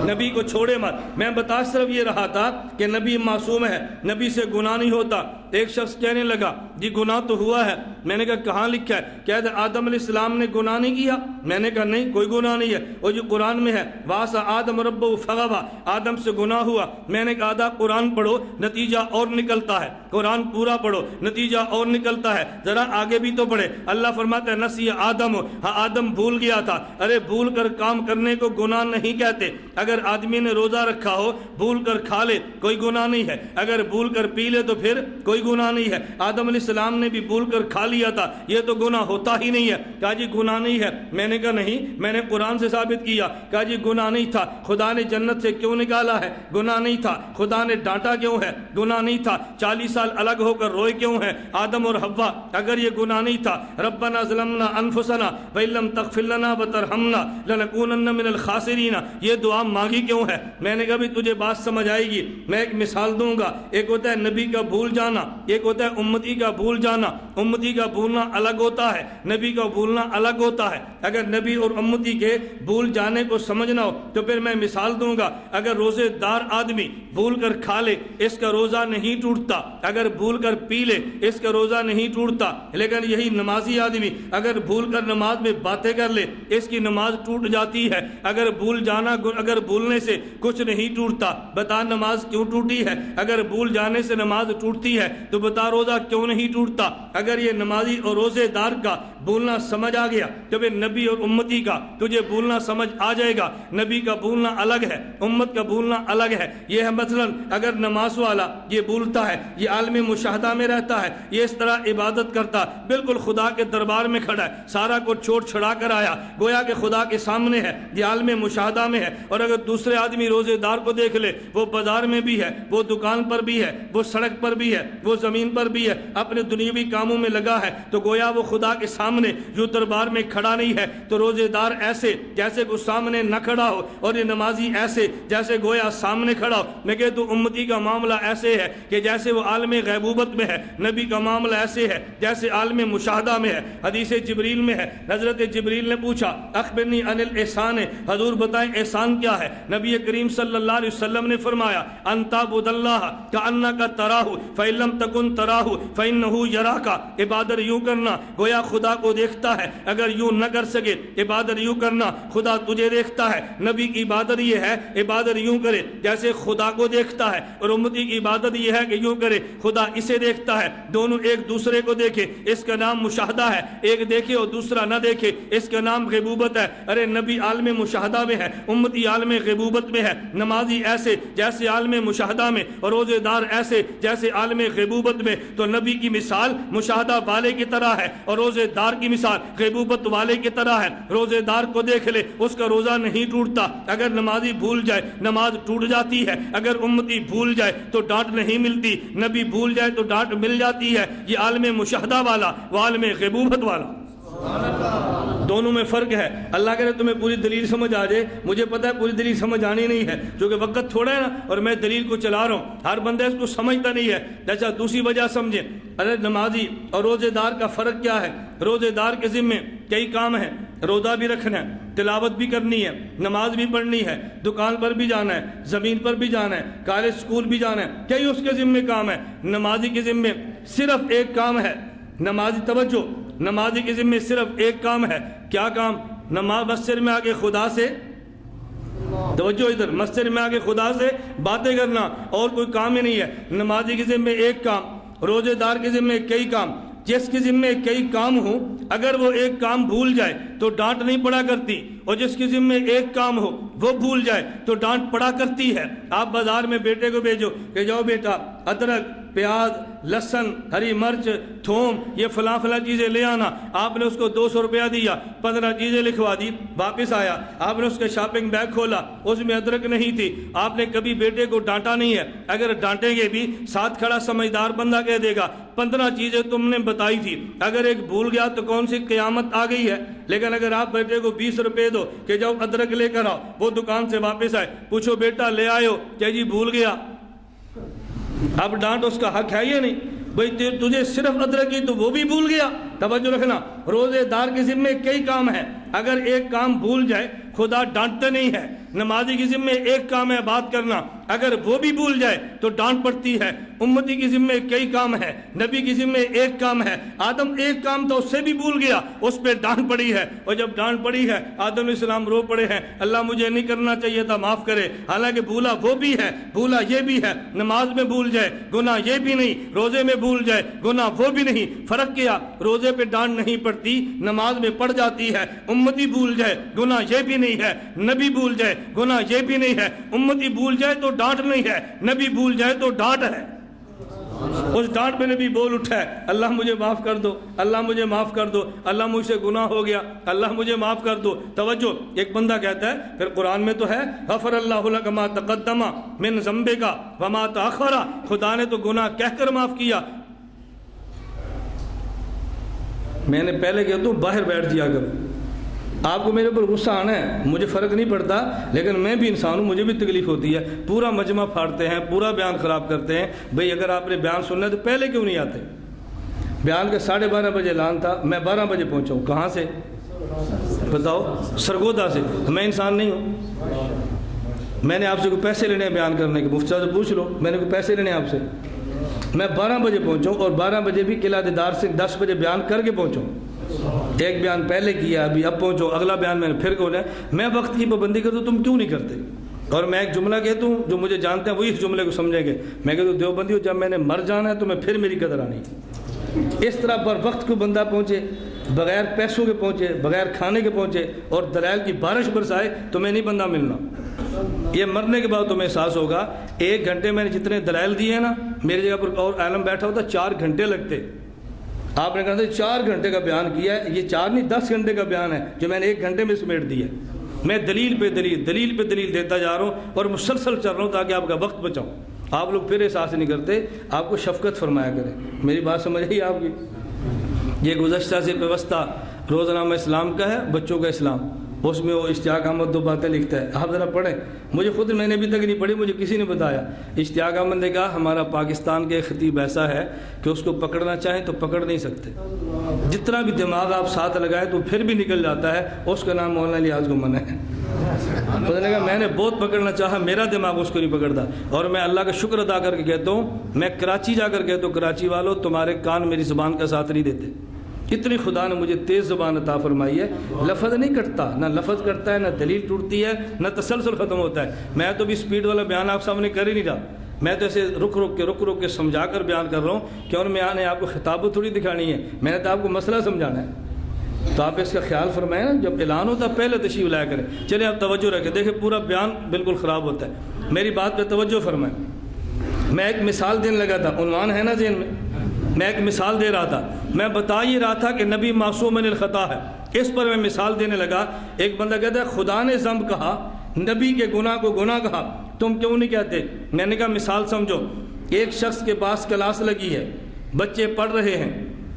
نبی کو چھوڑے مت۔ میں بتا صرف یہ رہا تھا کہ نبی معصوم ہے، نبی سے گناہ نہیں ہوتا۔ ایک شخص کہنے لگا جی گناہ تو ہوا ہے، میں نے کہا کہاں لکھا ہے؟ کہتے آدم علیہ السلام نے گناہ نہیں کیا؟ میں نے کہا نہیں کوئی گناہ نہیں ہے، اور جو قرآن میں ہے واسع آدم ربہ فغوا، آدم سے گناہ ہوا۔ میں نے کہا آدھا قرآن پڑھو نتیجہ اور نکلتا ہے، قرآن پورا پڑھو نتیجہ اور نکلتا ہے، ذرا آگے بھی تو پڑھے۔ اللہ فرماتا ہے نسی آدم، ہاں آدم بھول گیا تھا۔ ارے بھول کر کام کرنے کو گناہ نہیں کہتے، اگر آدمی نے روزہ رکھا ہو بھول کر کھا لے کوئی گناہ نہیں ہے، اگر بھول کر پی لے تو پھر کوئی گناہ نہیں ہے، آدم علیہ السلام نے بھی بھول کر کھا لیا تھا، یہ تو گناہ ہوتا ہی نہیں ہے۔ کہا جی گناہ نہیں ہے، میں نے کہا نہیں، میں نے قرآن سے ثابت کیا۔ کہا جی گناہ نہیں تھا، خدا نے جنت سے کیوں نکالا ہے؟ گناہ نہیں تھا، خدا نے ڈانٹا کیوں ہے؟ گناہ نہیں تھا، 40 سال الگ ہو کر روئے کیوں ہیں آدم اور حوا؟ اگر یہ گناہ نہیں تھا، ربنا ظلمنا انفسنا وان لم تغفر لنا وترحمنا لنکونن من الخاسرین، یہ دعا مانگی کیوں ہے؟ میں نے کہا بھی تجھے بات سمجھ آئے گی، میں ایک مثال دوں گا۔ ایک ہوتا ہے نبی کا بھول جانا، ایک ہوتا ہے امتی کا بھول جانا۔ امتی کا بھولنا الگ ہوتا ہے، نبی کا بھولنا الگ ہوتا ہے۔ اگر نبی اور امتی کے بھول جانے کو سمجھنا ہو تو پھر میں مثال دوں گا۔ اگر روزے دار آدمی بھول کر کھا لے، اس کا روزہ نہیں ٹوٹتا۔ اگر بھول کر پی لے، اس کا روزہ نہیں ٹوٹتا۔ لیکن یہی نمازی آدمی اگر بھول کر نماز میں باتیں کر لے، اس کی نماز ٹوٹ جاتی ہے۔ اگر اگر بھولنے سے کچھ نہیں ٹوٹتا، بتا نماز کیوں ٹوٹی ہے؟ اگر بھول جانے سے نماز ٹوٹتی ہے تو بتا روزہ کیوں نہیں ٹوٹتا؟ اگر یہ نمازی اور روزے دار کا بھولنا سمجھ آ گیا تو پھر نبی اور امتی کا تجھے بھولنا سمجھ آ جائے گا۔ نبی کا بھولنا الگ ہے، امت کا بھولنا الگ ہے۔ یہ ہے مثلا اگر نماز والا یہ بھولتا ہے، یہ عالم مشاہدہ میں رہتا ہے، یہ اس طرح عبادت کرتا، بالکل خدا کے دربار میں کھڑا ہے، سارا کچھ چھوڑ چھڑا کر آیا، گویا کہ خدا کے سامنے ہے، یہ عالم مشاہدہ میں ہے۔ اور اگر دوسرے آدمی روزے دار کو دیکھ لے، وہ بازار میں بھی ہے، وہ دکان پر بھی ہے، وہ سڑک پر بھی ہے، وہ زمین پر بھی ہے، اپنے دنیاوی کاموں میں لگا ہے، تو گویا وہ خدا کے سامنے جو دربار میں کھڑا نہیں ہے۔ تو روزے دار ایسے جیسے کوئی سامنے نہ کھڑا ہو، اور یہ نمازی ایسے جیسے گویا سامنے کھڑا ہو۔ میں کہ تو امتی کا معاملہ ایسے ہے کہ جیسے وہ عالم غیبوبت میں ہے، نبی کا معاملہ ایسے ہے جیسے عالم مشاہدہ میں ہے۔ حدیث جبریل میں ہے، حضرت جبریل نے پوچھا اخبرنی عن الاحسان، حضور بتائیں احسان کیا ہے؟ نبی کریم صلی اللہ علیہ وسلم نے فرمایا ان تعبد اللہ کأنک تراہ فإن لم تکن تراہ فإنہ یراک، عبادت یوں کرنا گویا خدا کو دیکھتا ہے، اگر یوں نہ کر سکے عبادت یوں کرنا خدا تجھے دیکھتا ہے۔ نبی کی عبادت یہ ہے عبادت یوں کرے جیسے خدا کو دیکھتا ہے، اور امتی کی عبادت یہ ہے کہ یوں کرے خدا اسے دیکھتا ہے۔ دونوں ایک دوسرے کو دیکھے، اس کا نام مشاہدہ ہے، ایک دیکھے اور دوسرا نہ دیکھے، اس کا نام غیبوبت ہے۔ ارے نبی عالم مشاہدہ میں ہے، امتی عالم غیبوبت میں ہے۔ نمازی ایسے جیسے عالم مشاہدہ میں، اور روزے دار ایسے جیسے عالم غیبوبت میں۔ تو نبی کی مثال مشاہدہ والے کی طرح ہے، اور روزے دار کی مثال غیبوبت والے کی طرح ہے۔ روزے دار کو دیکھ لے، اس کا روزہ نہیں ٹوٹتا۔ اگر نمازی بھول جائے نماز ٹوٹ جاتی ہے، اگر امتی بھول جائے تو ڈانٹ نہیں ملتی، نبی بھول جائے تو ڈانٹ مل جاتی ہے۔ یہ عالم مشاہدہ والا، وہ عالم غیبوبت والا، دونوں میں فرق ہے۔ اللہ کرے تمہیں پوری دلیل سمجھ آ جائے، مجھے پتہ ہے پوری دلیل سمجھ آنی نہیں ہے کیونکہ وقت تھوڑا ہے نا، اور میں دلیل کو چلا رہا ہوں، ہر بندہ اس کو سمجھتا نہیں ہے۔ جیسا دوسری وجہ سمجھیں، ارے نمازی اور روزے دار کا فرق کیا ہے؟ روزے دار کے ذمے کئی کام ہیں، روزہ بھی رکھنا ہے، تلاوت بھی کرنی ہے، نماز بھی پڑھنی ہے، دکان پر بھی جانا ہے، زمین پر بھی جانا ہے، کالج اسکول بھی جانا ہے، کئی اس کے ذمے کام ہے۔ نمازی کے ذمے صرف ایک کام ہے، نمازی توجہ، نمازی کے ذمے صرف ایک کام ہے۔ کیا کام؟ نماز مسجد میں آگے خدا سے، توجہ ادھر، مسجد میں آگے خدا سے باتیں کرنا، اور کوئی کام ہی نہیں ہے۔ نمازی کے ذمے ایک کام، روزے دار کے ذمے کئی کام۔ جس کے ذمے کئی کام ہوں، اگر وہ ایک کام بھول جائے تو ڈانٹ نہیں پڑا کرتی، اور جس کے ذمے ایک کام ہو وہ بھول جائے تو ڈانٹ پڑا کرتی ہے۔ آپ بازار میں بیٹے کو بھیجو کہ جاؤ بیٹا ادرک، پیاز، لہسن، ہری مرچ، تھوم، یہ فلاں فلاں چیزیں لے آنا۔ آپ نے اس کو 200 روپیہ دیا، 15 چیزیں لکھوا دی، واپس آیا، آپ نے اس کا شاپنگ بیگ کھولا، اس میں ادرک نہیں تھی۔ آپ نے کبھی بیٹے کو ڈانٹا نہیں ہے، اگر ڈانٹیں گے بھی ساتھ کھڑا سمجھدار بندہ کہہ دے گا 15 چیزیں تم نے بتائی تھی، اگر ایک بھول گیا تو کون سی قیامت آ گئی ہے۔ لیکن اگر آپ بیٹے کو 20 روپے دو کہ جاؤ ادرک لے کر آؤ، وہ دکان سے واپس آئے، پوچھو بیٹا لے آئے ہو کیا؟ جی بھول گیا۔ اب ڈانٹ اس کا حق ہے یا نہیں؟ بھئی تجھے صرف ادرک کی تو وہ بھی بھول گیا۔ توجہ رکھنا، روزے دار کے ذمے کئی کام ہیں، اگر ایک کام بھول جائے خدا ڈانٹتے نہیں ہے۔ نمازی کے ذمے ایک کام ہے بات کرنا، اگر وہ بھی بھول جائے تو ڈانٹ پڑتی ہے۔ امتی کے ذمے کئی کام ہے، نبی کے ذمے ایک کام ہے۔ آدم ایک کام تو اس سے بھی بھول گیا، اس پہ ڈانٹ پڑی ہے، اور جب ڈانٹ پڑی ہے آدم علیہ السلام رو پڑے ہیں، اللہ مجھے نہیں کرنا چاہیے تھا، معاف کرے۔ حالانکہ بھولا وہ بھی ہے، بھولا یہ بھی ہے۔ نماز میں بھول جائے گناہ یہ بھی نہیں، روزے میں بھول جائے گناہ وہ بھی نہیں۔ فرق کیا؟ روزے پہ ڈانٹ نہیں پڑتی، نماز میں پڑ جاتی ہے۔ امتی بھول جائے گناہ یہ بھی نہیں ہے، نبی بھول جائے گناہ یہ بھی نہیں ہے۔ امتی بھول جائے تو ڈانٹ نہیں ہے، نبی بھول جائے تو ڈانٹ ہے۔ اس ڈانٹ میں نبی بول اٹھا ہے، اللہ مجھے معاف کر دو، اللہ مجھے معاف کر دو، اللہ مجھ سے گناہ ہو گیا، اللہ مجھے معاف کر دو۔ توجہ، ایک بندہ کہتا ہے، پھر قرآن میں تو ہے غفر اللہ لک ما تقدم من ذنبک وما تأخر، خدا نے تو گناہ کہہ کر معاف کیا۔ میں نے پہلے کہتا ہوں باہر بیٹھ جایا کرو، آپ کو میرے اوپر غصہ آنا ہے، مجھے فرق نہیں پڑتا، لیکن میں بھی انسان ہوں، مجھے بھی تکلیف ہوتی ہے۔ پورا مجمع پھاڑتے ہیں، پورا بیان خراب کرتے ہیں۔ بھئی اگر آپ نے بیان سننا ہے تو پہلے کیوں نہیں آتے؟ بیان کا 12:30 بجے اعلان تھا، میں 12 بجے پہنچا ہوں۔ کہاں سے بتاؤ؟ سرگودا سے۔ میں انسان نہیں ہوں؟ میں نے آپ سے کوئی پیسے لینے ہیں بیان کرنے کے؟ مفتی صاحب سے پوچھ لو، میں نے کوئی پیسے لینے ہیں آپ سے؟ میں 12 بجے پہنچا ہوں، اور 12 بجے بھی قلعہ دیدار سے 10 بجے بیان کر کے پہنچا ہوں۔ ایک بیان پہلے کیا، ابھی اب پہنچو، اگلا بیان میں نے پھر کہنا ہے۔ میں وقت کی پابندی کرتا ہوں، تم کیوں نہیں کرتے؟ اور میں ایک جملہ کہتا ہوں، جو مجھے جانتے ہیں وہی اس جملے کو سمجھیں گے۔ میں کہتا ہوں دیوبندی ہو، جب میں نے مر جانا ہے تو میں پھر میری قدر آنی ہے۔ اس طرح پر وقت کو بندہ پہنچے، بغیر پیسوں کے پہنچے، بغیر کھانے کے پہنچے، اور دلائل کی بارش برسائے، تو میں نہیں بندہ ملنا۔ یہ مرنے کے بعد تمہیں احساس ہوگا، 1 گھنٹے میں نے جتنے دلائل دیے ہیں نا، میری جگہ پر اور عالم بیٹھا ہوتا 4 گھنٹے لگتے۔ آپ نے کہا تھا 4 گھنٹے کا بیان کیا ہے، یہ 4 نہیں 10 گھنٹے کا بیان ہے جو میں نے 1 گھنٹے میں سمیٹ دیا ہے۔ میں دلیل پہ دلیل دیتا جا رہا ہوں، اور مسلسل چل رہا ہوں تاکہ آپ کا وقت بچاؤں۔ آپ لوگ پھر احساس نہیں کرتے، آپ کو شفقت فرمایا کرے۔ میری بات سمجھ آئی آپ کی؟ یہ گزشتہ سے ویوستھا روزنامہ اسلام کا ہے، بچوں کا اسلام، اس میں وہ اشتیاق احمد 2 باتیں لکھتا ہے، آپ ذرا پڑھیں۔ مجھے خود، میں نے ابھی تک نہیں پڑھی، مجھے کسی نے بتایا۔ اشتیاق احمد نے کہا ہمارا پاکستان کے خطیب ایسا ہے کہ اس کو پکڑنا چاہیں تو پکڑ نہیں سکتے، جتنا بھی دماغ آپ ساتھ لگائے تو پھر بھی نکل جاتا ہے۔ اس کا نام مولانا لیاز گمن ہے۔ پتہ لگا میں نے بہت پکڑنا چاہا، میرا دماغ اس کو نہیں پکڑتا۔ اور میں اللہ کا شکر ادا کر کے کہتا ہوں، میں کراچی جا کر کہتا ہوں، کراچی والوں تمہارے کان میری زبان کا ساتھ نہیں دیتے۔ اتنی خدا نے مجھے تیز زبان عطا فرمائی ہے، لفظ نہیں کٹتا، نہ لفظ کٹتا ہے، نہ دلیل ٹوٹتی ہے، نہ تسلسل ختم ہوتا ہے۔ میں تو بھی سپیڈ والا بیان آپ سامنے کر ہی نہیں رہا، میں تو ایسے رک کے سمجھا کر بیان کر رہا ہوں کہ ان میں آنے آپ کو خطابت تھوڑی دکھانی ہے، میں نے تو آپ کو مسئلہ سمجھانا ہے۔ تو آپ اس کا خیال فرمائیں نا، جب اعلان ہوتا ہے پہلے تشریف لایا کریں۔ چلیں آپ توجہ رکھیں، دیکھیں پورا بیان بالکل خراب ہوتا ہے۔ میری بات پہ توجہ فرمائیں۔ میں ایک مثال دینے لگا تھا، عنوان ہے نا ذہن میں، میں ایک مثال دے رہا تھا، میں بتا یہ رہا تھا کہ نبی معصوم من الخطا ہے، اس پر میں مثال دینے لگا۔ ایک بندہ کہتا ہے خدا نے ذنب کہا، نبی کے گناہ کو گناہ کہا، تم کیوں نہیں کہتے؟ میں نے کہا مثال سمجھو، ایک شخص کے پاس کلاس لگی ہے، بچے پڑھ رہے ہیں،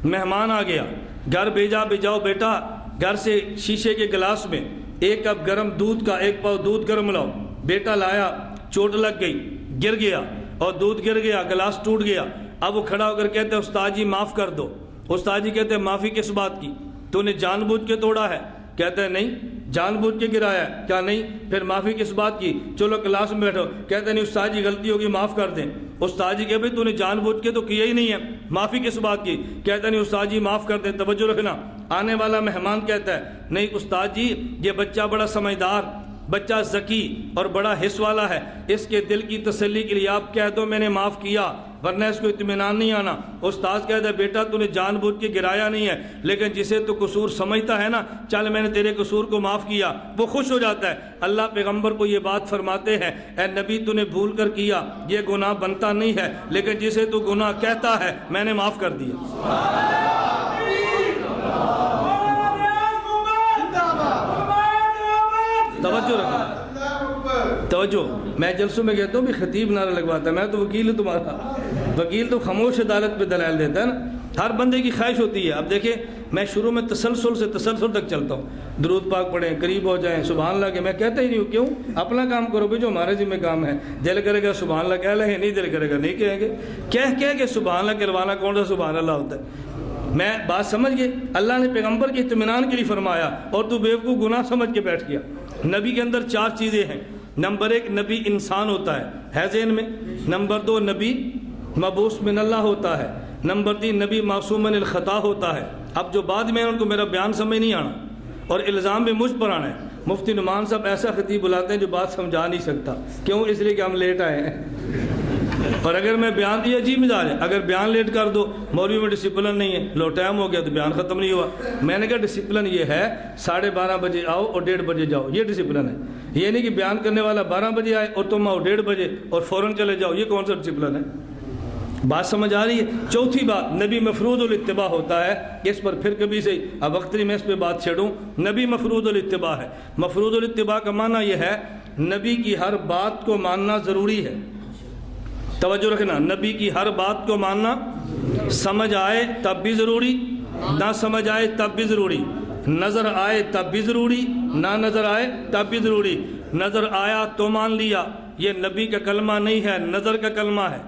مہمان آ گیا، گھر بھیجاؤ بیٹا، گھر سے شیشے کے گلاس میں 1 کپ گرم دودھ کا 1 پاؤ دودھ گرم لاؤ۔ بیٹا لایا، چوٹ لگ گئی، گر گیا، اور دودھ گر گیا، گلاس ٹوٹ گیا۔ اب وہ کھڑا ہو کر کہتے ہیں استاد جی معاف کر دو۔ استاد جی کہتے ہیں معافی کس بات کی؟ تو نے جان بوجھ کے توڑا ہے؟ کہتے ہیں نہیں، جان بوجھ کے گرایا ہے۔ کیا نہیں؟ پھر معافی کس بات کی؟ چلو کلاس میں بیٹھو۔ کہتے ہیں نہیں استاد جی غلطی ہوگی، معاف کر دیں۔ استاد جی کہ بھائی تو نے جان بوجھ کے تو کیا ہی نہیں ہے، معافی کس بات کی؟ کہتے ہیں نہیں استاد جی معاف کر دیں۔ توجہ رکھنا، آنے والا مہمان کہتا ہے نہیں استاد جی یہ بچہ بڑا سمجھدار، بچہ ذکی اور بڑا حس والا ہے، اس کے دل کی تسلی کے لیے آپ کہہ دو میں نے معاف کیا، ورنہ اس کو اطمینان نہیں آنا۔ استاد کہتا ہے بیٹا تو نے جان بوجھ کے گرایا نہیں ہے، لیکن جسے تو قصور سمجھتا ہے نا، چل میں نے تیرے قصور کو معاف کیا، وہ خوش ہو جاتا ہے۔ اللہ پیغمبر کو یہ بات فرماتے ہیں اے نبی تو نے بھول کر کیا، یہ گناہ بنتا نہیں ہے، لیکن جسے تو گناہ کہتا ہے میں نے معاف کر دیا۔ توجہ رکھیں، توجہ۔ میں جلسوں میں کہتا ہوں بھی خطیب نعرہ لگواتا ہے، میں تو وکیل ہوں تمہارا۔ وکیل تو خاموش عدالت پہ دلائل دیتا ہے نا، ہر بندے کی خواہش ہوتی ہے۔ اب دیکھیں میں شروع میں تسلسل تک چلتا ہوں، درود پاک پڑھیں، قریب ہو جائیں، سبحان اللہ کے میں کہتا ہی نہیں ہوں، کیوں؟ اپنا کام کرو بھی جو ہمارے ذمہ کام ہے۔ دل کرے گا سبحان اللہ کہہ لیں، نہیں دل کرے گا نہیں کہیں گے، کہہ کے سبحان اللہ کروانا کون سا سبحان اللہ ہوتا ہے؟ میں بات سمجھ گئے، اللہ نے پیغمبر کے اطمینان کے لیے فرمایا اور تو بیوقوف گناہ سمجھ کے بیٹھ گیا۔ نبی کے اندر 4 چیزیں ہیں۔ نمبر 1 نبی انسان ہوتا ہے ذہن میں۔ نمبر 2 نبی مبعوث من اللہ ہوتا ہے۔ نمبر 3 نبی معصوم من الخطا ہوتا ہے۔ اب جو بعد میں ان کو میرا بیان سمجھ نہیں آنا اور الزام بھی مجھ پر آنا ہے۔ مفتی نعمان صاحب ایسا خطیب بلاتے ہیں جو بات سمجھا نہیں سکتا، کیوں؟ اس لیے کہ ہم لیٹ آئے ہیں۔ اور اگر میں بیان دیا عجیب مزاج ہے، اگر بیان لیٹ کر دو مولوی میں ڈسپلن نہیں ہے، لو ٹائم ہو گیا تو بیان ختم نہیں ہوا۔ میں نے کہا ڈسپلن یہ ہے 12:30 بجے آؤ اور 1:30 بجے جاؤ، یہ ڈسپلن ہے۔ یہ نہیں کہ بیان کرنے والا 12 بجے آئے اور تم آؤ 1:30 بجے اور فوراً چلے جاؤ، یہ کون سا ڈسپلن ہے؟ بات سمجھ آ رہی ہے؟ چوتھی بات، نبی مفروض الاتباع ہوتا ہے، اس پر پھر کبھی سے اب وقت نہیں میں اس پہ بات چھیڑوں. نبی مفروض الاتباع ہے. مفروض الاتباع کا معنی یہ ہے نبی کی ہر بات کو ماننا ضروری ہے. توجہ رکھنا، نبی کی ہر بات کو ماننا، سمجھ آئے تب بھی ضروری، نہ سمجھ آئے تب بھی ضروری، نظر آئے تب بھی ضروری، نہ نظر آئے تب بھی ضروری. نظر آیا تو مان لیا، یہ نبی کا کلمہ نہیں ہے، نظر کا کلمہ ہے.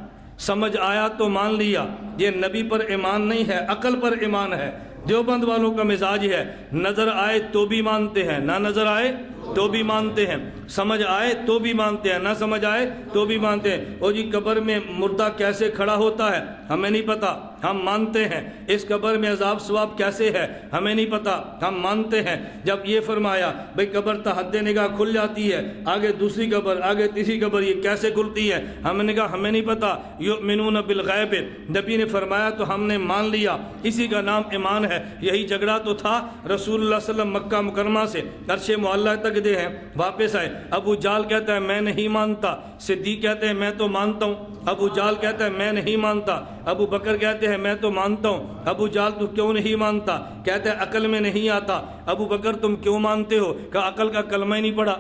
سمجھ آیا تو مان لیا، یہ نبی پر ایمان نہیں ہے، عقل پر ایمان ہے. دیوبند والوں کا مزاج ہے، نظر آئے تو بھی مانتے ہیں، نہ نظر آئے تو بھی مانتے ہیں، سمجھ آئے تو بھی مانتے ہیں، نہ سمجھ آئے تو بھی مانتے ہیں. او جی قبر میں مردہ کیسے کھڑا ہوتا ہے ہمیں نہیں پتا، ہم مانتے ہیں. اس قبر میں عذاب ثواب کیسے ہے ہمیں نہیں پتا، ہم مانتے ہیں. جب یہ فرمایا بھئی قبر تا حد نگاہ کھل جاتی ہے، آگے دوسری قبر، آگے تیسری قبر، یہ کیسے کھلتی ہے ہم نے کہا ہمیں نہیں پتا. یؤمنون بالغیب، نبی نے فرمایا تو ہم نے مان لیا، اسی کا نام ایمان ہے. یہی جھگڑا تو تھا رسول اللہ صلی اللہ علیہ وسلم مکہ مکرمہ سے عرش معلیٰ تک دے ہیں، واپس آئے. ابو جال کہتا ہے میں نہیں مانتا، صدیق کہتے ہیں میں تو مانتا ہوں. ابو جال کہتا ہے میں نہیں مانتا، ابو بکر کہتے ہیں میں تو مانتا ہوں. ابو جال تو کیوں نہیں مانتا؟ کہتے ہیں عقل میں نہیں آتا. ابو بکر تم کیوں مانتے ہو؟ کہ عقل کا کلمہ ہی نہیں پڑھا،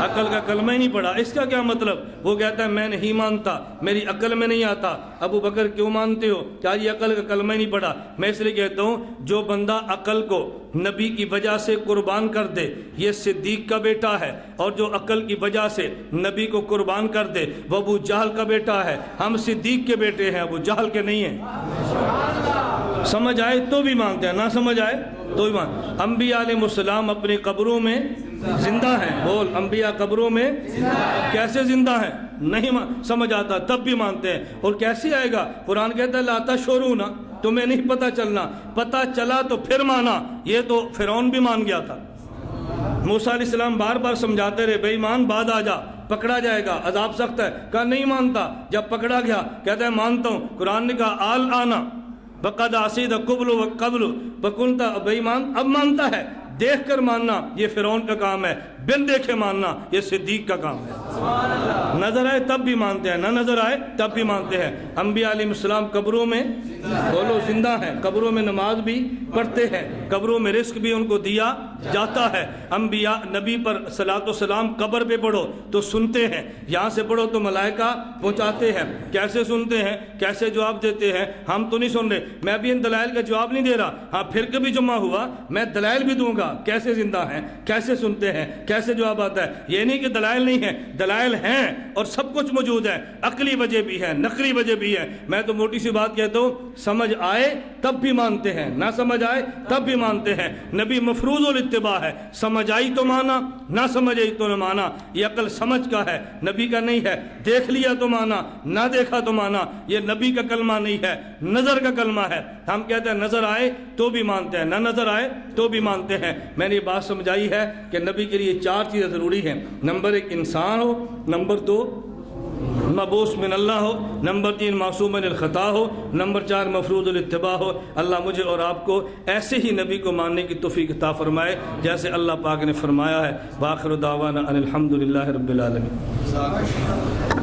عقل کا کلمہ ہی نہیں پڑھا. اس کا کیا مطلب؟ وہ کہتا ہے میں نہیں مانتا، میری عقل میں نہیں آتا. ابو بکر کیوں مانتے ہو؟ کیا یہ عقل کا کلمہ ہی نہیں پڑھا؟ میں اس لیے کہتا ہوں جو بندہ عقل کو نبی کی وجہ سے قربان کر دے یہ صدیق کا بیٹا ہے، اور جو عقل کی وجہ سے نبی کو قربان کر دے وہ ابو جہل کا بیٹا ہے. ہم صدیق کے بیٹے ہیں، ابو جہل کے نہیں ہیں. سمجھ آئے تو بھی مانتے ہیں، نہ سمجھ آئے تو بھی مانتے. انبیاء علیہ السلام اپنی قبروں میں زندہ ہیں. بول، انبیاء قبروں میں کیسے زندہ ہیں؟ نہیں سمجھ آتا تب بھی مانتے ہیں. اور کیسے آئے گا؟ قرآن کہتا ہے لا تشعرون، تمہیں نہیں پتہ چلنا، پتہ چلا تو پھر مانا. یہ تو فرعون بھی مان گیا تھا. موسیٰ علیہ السلام بار بار سمجھاتے رہے بے ایمان بعد آ جا، پکڑا جائے گا، عذاب سخت ہے. کہا نہیں مانتا. جب پکڑا گیا کہتا ہے مانتا ہوں. قرآن نے کہا آل آنا وقد عصیت قبل وقبل وکنت، بے ایمان اب مانتا ہے. دیکھ کر ماننا یہ فرعون کا کام ہے، بن دیکھے ماننا یہ صدیق کا کام ہے. نظر آئے تب بھی مانتے ہیں، نہ نظر آئے تب بھی مانتے ہیں. انبیاء علیہ السلام قبروں میں بولو زندہ ہیں، قبروں میں نماز بھی پڑھتے ہیں، قبروں میں رزق بھی ان کو دیا جاتا ہے. انبیاء نبی پر صلاۃ و سلام قبر پہ پڑھو تو سنتے ہیں، یہاں سے پڑھو تو ملائکہ پہنچاتے ہیں. کیسے سنتے ہیں، کیسے جواب دیتے ہیں ہم تو نہیں سن رہے. میں بھی ان دلائل کا جواب نہیں دے رہا. ہاں پھر کبھی جمعہ ہوا میں دلائل بھی دوں گا، کیسے زندہ ہیں، کیسے سنتے ہیں، کیسے جواب آتا ہے. یہ نہیں کہ دلائل نہیں ہیں، دلائل ہیں اور سب کچھ موجود ہے. عقلی وجہ بھی ہے، نقلی وجہ بھی ہے. میں تو موٹی سی بات کہتا ہوں سمجھ آئے تب بھی مانتے ہیں، نہ سمجھ آئے تب بھی مانتے ہیں. نبی مفروض الاتباع ہے، سمجھ آئی تو مانا، نہ سمجھ آئی تو نہ مانا. یہ عقل سمجھ کا ہے، نبی کا نہیں ہے. دیکھ لیا تو مانا، نہ دیکھا تو مانا. یہ نبی کا کلمہ نہیں ہے، نظر کا کلمہ ہے. ہم کہتے ہیں نظر آئے تو بھی مانتے ہیں، نہ نظر آئے تو بھی مانتے ہیں. میں نے یہ بات سمجھائی ہے کہ نبی کے لیے 4 چیزیں ضروری ہیں. نمبر 1 انسان ہو، نمبر 2 مبعوث من اللہ ہو، نمبر 3 معصوم من الخطا ہو، نمبر 4 مفروض الاتباع ہو. اللہ مجھے اور آپ کو ایسے ہی نبی کو ماننے کی توفیق عطا فرمائے جیسے اللہ پاک نے فرمایا ہے. وآخر دعوانا ان الحمد للہ رب العالمین.